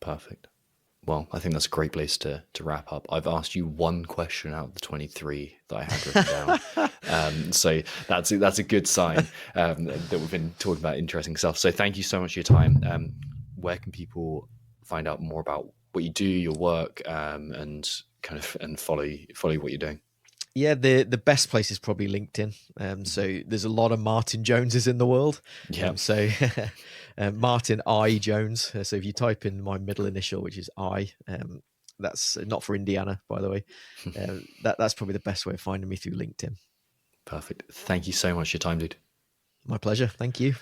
Perfect. Well, I think that's a great place to wrap up. I've asked you one question out of the 23 that I had written down. So that's a good sign that we've been talking about interesting stuff. So thank you so much for your time. Where can people find out more about what you do, your work, and follow what you're doing? Yeah, the best place is probably LinkedIn. So there's a lot of Martin Joneses in the world. Yeah. So Martin I Jones. So if you type in my middle initial, which is I, that's not for Indiana, by the way. That's probably the best way of finding me, through LinkedIn. Perfect. Thank you so much for your time, dude. My pleasure. Thank you.